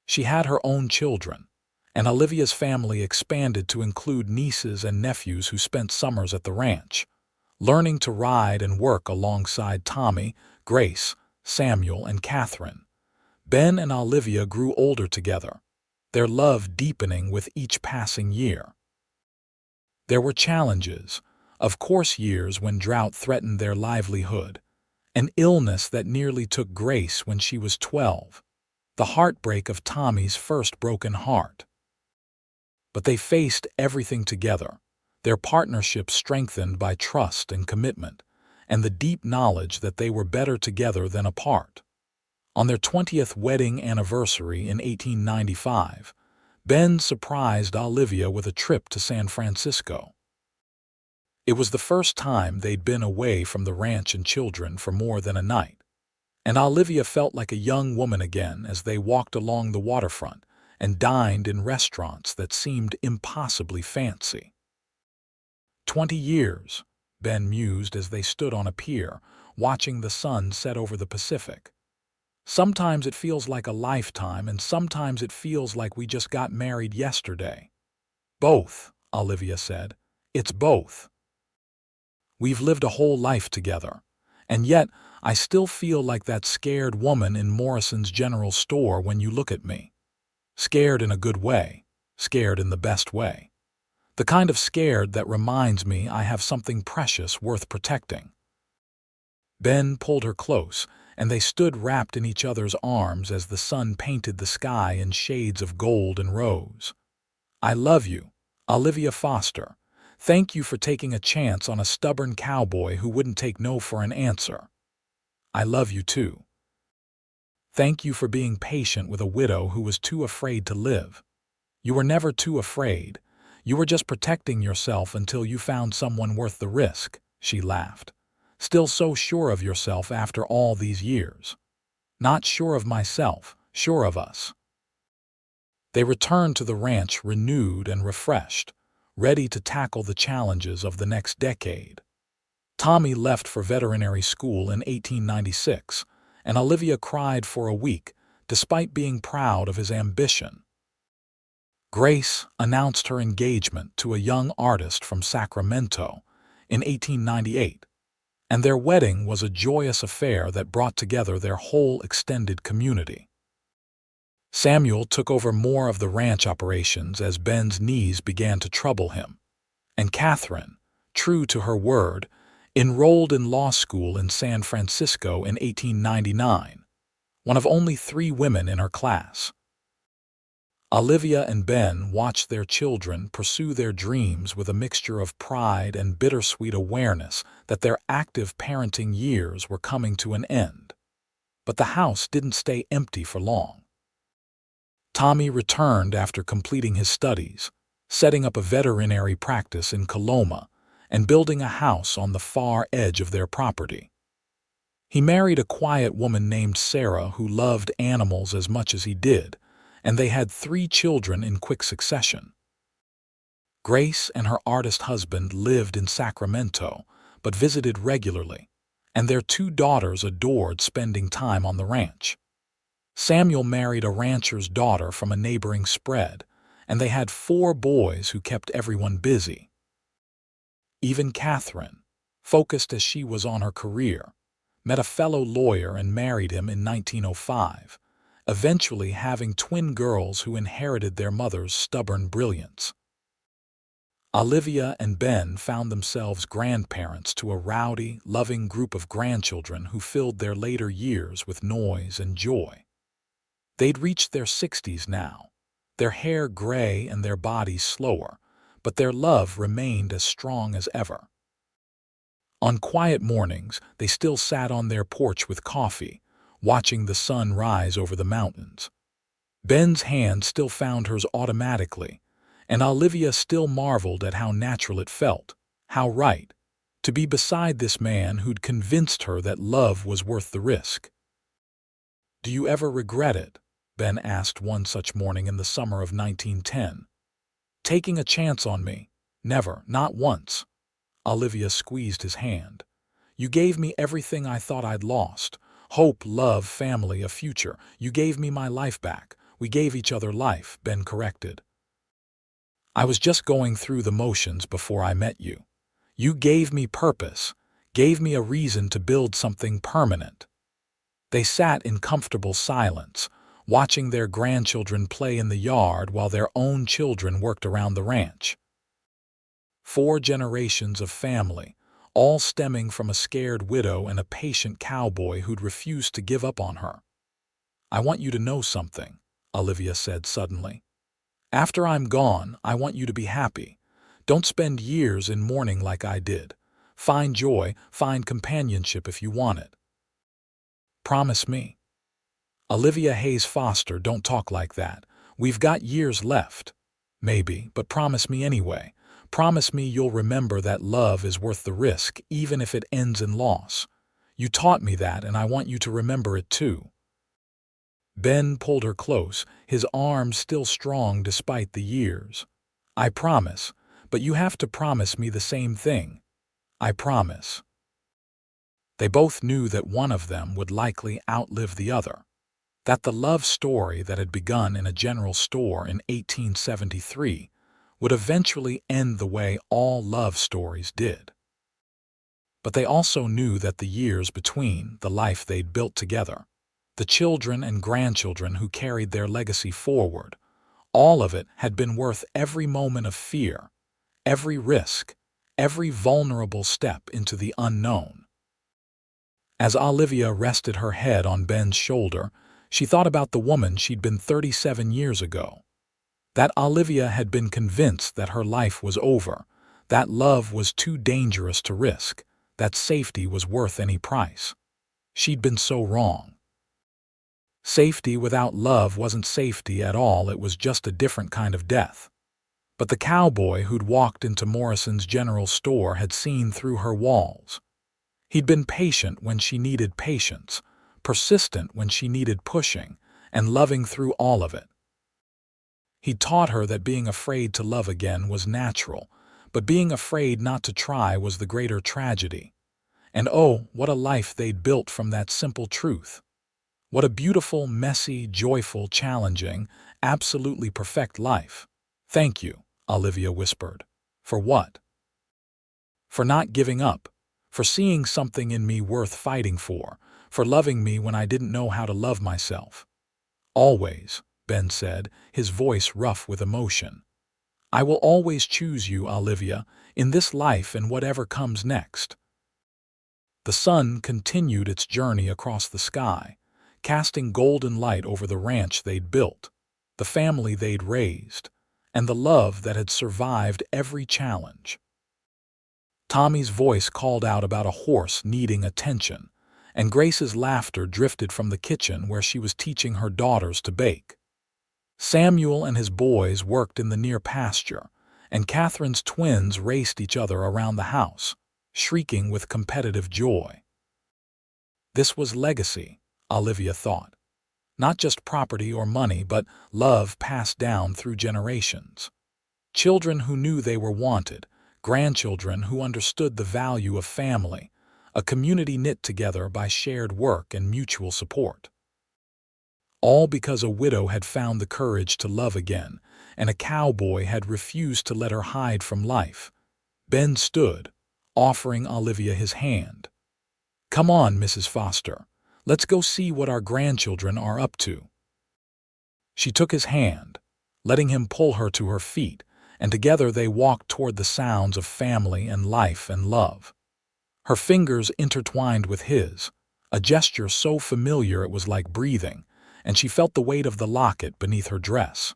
She had her own children, and Olivia's family expanded to include nieces and nephews who spent summers at the ranch. learning to ride and work alongside Tommy, Grace, Samuel, and Catherine. Ben and Olivia grew older together, their love deepening with each passing year. There were challenges, of course, years when drought threatened their livelihood, an illness that nearly took Grace when she was 12, the heartbreak of Tommy's first broken heart. But they faced everything together, their partnership strengthened by trust and commitment, and the deep knowledge that they were better together than apart. On their 20th wedding anniversary in 1895, Ben surprised Olivia with a trip to San Francisco. It was the first time they'd been away from the ranch and children for more than a night, and Olivia felt like a young woman again as they walked along the waterfront and dined in restaurants that seemed impossibly fancy. 20 years, Ben mused as they stood on a pier, watching the sun set over the Pacific. Sometimes it feels like a lifetime, and sometimes it feels like we just got married yesterday. Both, Olivia said. It's both. We've lived a whole life together, and yet I still feel like that scared woman in Morrison's general store when you look at me. Scared in a good way, scared in the best way. The kind of scared that reminds me I have something precious worth protecting. Ben pulled her close, and they stood wrapped in each other's arms as the sun painted the sky in shades of gold and rose. I love you, Olivia Foster. Thank you for taking a chance on a stubborn cowboy who wouldn't take no for an answer. I love you too. Thank you for being patient with a widow who was too afraid to live. You were never too afraid. You were just protecting yourself until you found someone worth the risk, she laughed. Still so sure of yourself after all these years. Not sure of myself, sure of us. They returned to the ranch renewed and refreshed, ready to tackle the challenges of the next decade. Tommy left for veterinary school in 1896, and Olivia cried for a week, despite being proud of his ambition. Grace announced her engagement to a young artist from Sacramento in 1898, and their wedding was a joyous affair that brought together their whole extended community. Samuel took over more of the ranch operations as Ben's knees began to trouble him, and Catherine, true to her word, enrolled in law school in San Francisco in 1899, one of only 3 women in her class. Olivia and Ben watched their children pursue their dreams with a mixture of pride and bittersweet awareness that their active parenting years were coming to an end. But the house didn't stay empty for long. Tommy returned after completing his studies, setting up a veterinary practice in Coloma and building a house on the far edge of their property. He married a quiet woman named Sarah who loved animals as much as he did, and they had 3 children in quick succession. Grace and her artist husband lived in Sacramento, but visited regularly, and their 2 daughters adored spending time on the ranch. Samuel married a rancher's daughter from a neighboring spread, and they had 4 boys who kept everyone busy. Even Catherine, focused as she was on her career, met a fellow lawyer and married him in 1905, eventually having twin girls who inherited their mother's stubborn brilliance. Olivia and Ben found themselves grandparents to a rowdy, loving group of grandchildren who filled their later years with noise and joy. They'd reached their 60s now, their hair gray and their bodies slower, but their love remained as strong as ever. On quiet mornings, they still sat on their porch with coffee, watching the sun rise over the mountains. Ben's hand still found hers automatically, and Olivia still marveled at how natural it felt, how right, to be beside this man who'd convinced her that love was worth the risk. "Do you ever regret it?" Ben asked one such morning in the summer of 1910. "Taking a chance on me? Never, not once." Olivia squeezed his hand. "You gave me everything I thought I'd lost. Hope, love, family, a future. You gave me my life back. We gave each other life," Ben corrected. "I was just going through the motions before I met you. You gave me purpose, gave me a reason to build something permanent." They sat in comfortable silence, watching their grandchildren play in the yard while their own children worked around the ranch. 4 generations of family, all stemming from a scared widow and a patient cowboy who'd refused to give up on her. "I want you to know something," Olivia said suddenly. "After I'm gone, I want you to be happy. Don't spend years in mourning like I did. Find joy, find companionship if you want it. Promise me." "Olivia Hayes Foster, don't talk like that. We've got years left." "Maybe, but promise me anyway. Promise me you'll remember that love is worth the risk, even if it ends in loss. You taught me that, and I want you to remember it too." Ben pulled her close, his arms still strong despite the years. "I promise, but you have to promise me the same thing." "I promise." They both knew that one of them would likely outlive the other, that the love story that had begun in a general store in 1873 would eventually end the way all love stories did. But they also knew that the years between, the life they'd built together, the children and grandchildren who carried their legacy forward, all of it had been worth every moment of fear, every risk, every vulnerable step into the unknown. As Olivia rested her head on Ben's shoulder, she thought about the woman she'd been 37 years ago. That Olivia had been convinced that her life was over, that love was too dangerous to risk, that safety was worth any price. She'd been so wrong. Safety without love wasn't safety at all, it was just a different kind of death. But the cowboy who'd walked into Morrison's general store had seen through her walls. He'd been patient when she needed patience, persistent when she needed pushing, and loving through all of it. He'd taught her that being afraid to love again was natural, but being afraid not to try was the greater tragedy. And oh, what a life they'd built from that simple truth. What a beautiful, messy, joyful, challenging, absolutely perfect life. "Thank you," Olivia whispered. "For what?" "For not giving up, for seeing something in me worth fighting for loving me when I didn't know how to love myself." "Always," Ben said, his voice rough with emotion. "I will always choose you, Olivia, in this life and whatever comes next." The sun continued its journey across the sky, casting golden light over the ranch they'd built, the family they'd raised, and the love that had survived every challenge. Tommy's voice called out about a horse needing attention, and Grace's laughter drifted from the kitchen where she was teaching her daughters to bake. Samuel and his boys worked in the near pasture, and Catherine's twins raced each other around the house, shrieking with competitive joy. This was legacy, Olivia thought. Not just property or money, but love passed down through generations. Children who knew they were wanted, grandchildren who understood the value of family, a community knit together by shared work and mutual support. All because a widow had found the courage to love again, and a cowboy had refused to let her hide from life. Ben stood, offering Olivia his hand. "Come on, Mrs. Foster. Let's go see what our grandchildren are up to." She took his hand, letting him pull her to her feet, and together they walked toward the sounds of family and life and love. Her fingers intertwined with his, a gesture so familiar it was like breathing, and she felt the weight of the locket beneath her dress.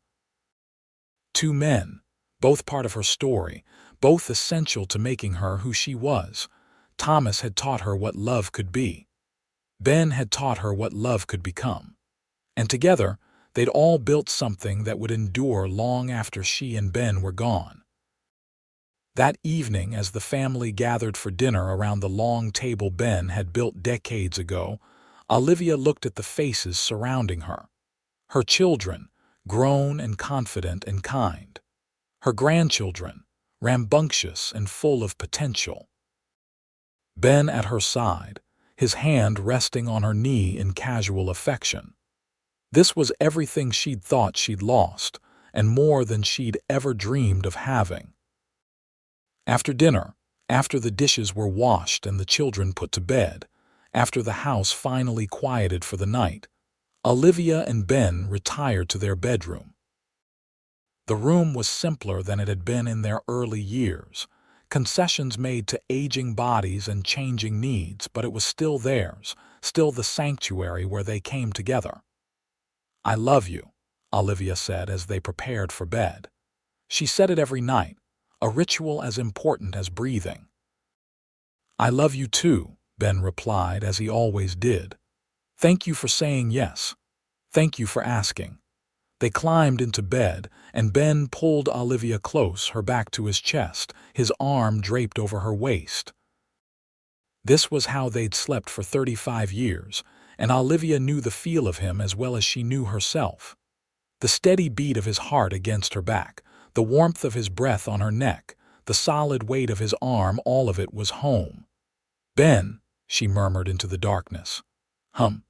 2 men, both part of her story, both essential to making her who she was. Thomas had taught her what love could be. Ben had taught her what love could become. And together, they'd all built something that would endure long after she and Ben were gone. That evening, as the family gathered for dinner around the long table Ben had built decades ago, Olivia looked at the faces surrounding her. Her children, grown and confident and kind. Her grandchildren, rambunctious and full of potential. Ben at her side, his hand resting on her knee in casual affection. This was everything she'd thought she'd lost, and more than she'd ever dreamed of having. After dinner, After the dishes were washed and the children put to bed, after the house finally quieted for the night, Olivia and Ben retired to their bedroom. The room was simpler than it had been in their early years, concessions made to aging bodies and changing needs, but it was still theirs, still the sanctuary where they came together. "I love you," Olivia said as they prepared for bed. She said it every night, a ritual as important as breathing. "I love you too," Ben replied, as he always did. "Thank you for saying yes. Thank you for asking." They climbed into bed, and Ben pulled Olivia close, her back to his chest, his arm draped over her waist. This was how they'd slept for 35 years, and Olivia knew the feel of him as well as she knew herself. The steady beat of his heart against her back, the warmth of his breath on her neck, the solid weight of his arm, all of it was home. "Ben," she murmured into the darkness. "I'm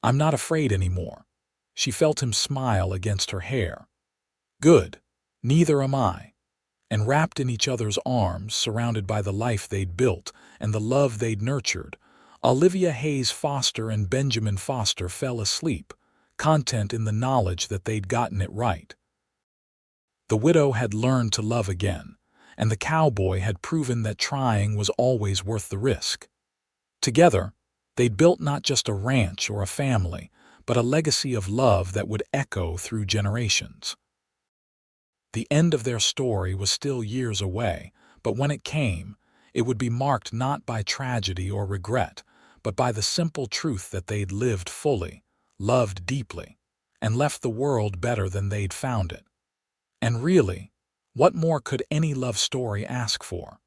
not afraid anymore." She felt him smile against her hair. "Good. Neither am I." And wrapped in each other's arms, surrounded by the life they'd built and the love they'd nurtured, Olivia Hayes Foster and Benjamin Foster fell asleep, content in the knowledge that they'd gotten it right. The widow had learned to love again, and the cowboy had proven that trying was always worth the risk. Together, they'd built not just a ranch or a family, but a legacy of love that would echo through generations. The end of their story was still years away, but when it came, it would be marked not by tragedy or regret, but by the simple truth that they'd lived fully, loved deeply, and left the world better than they'd found it. And really, what more could any love story ask for?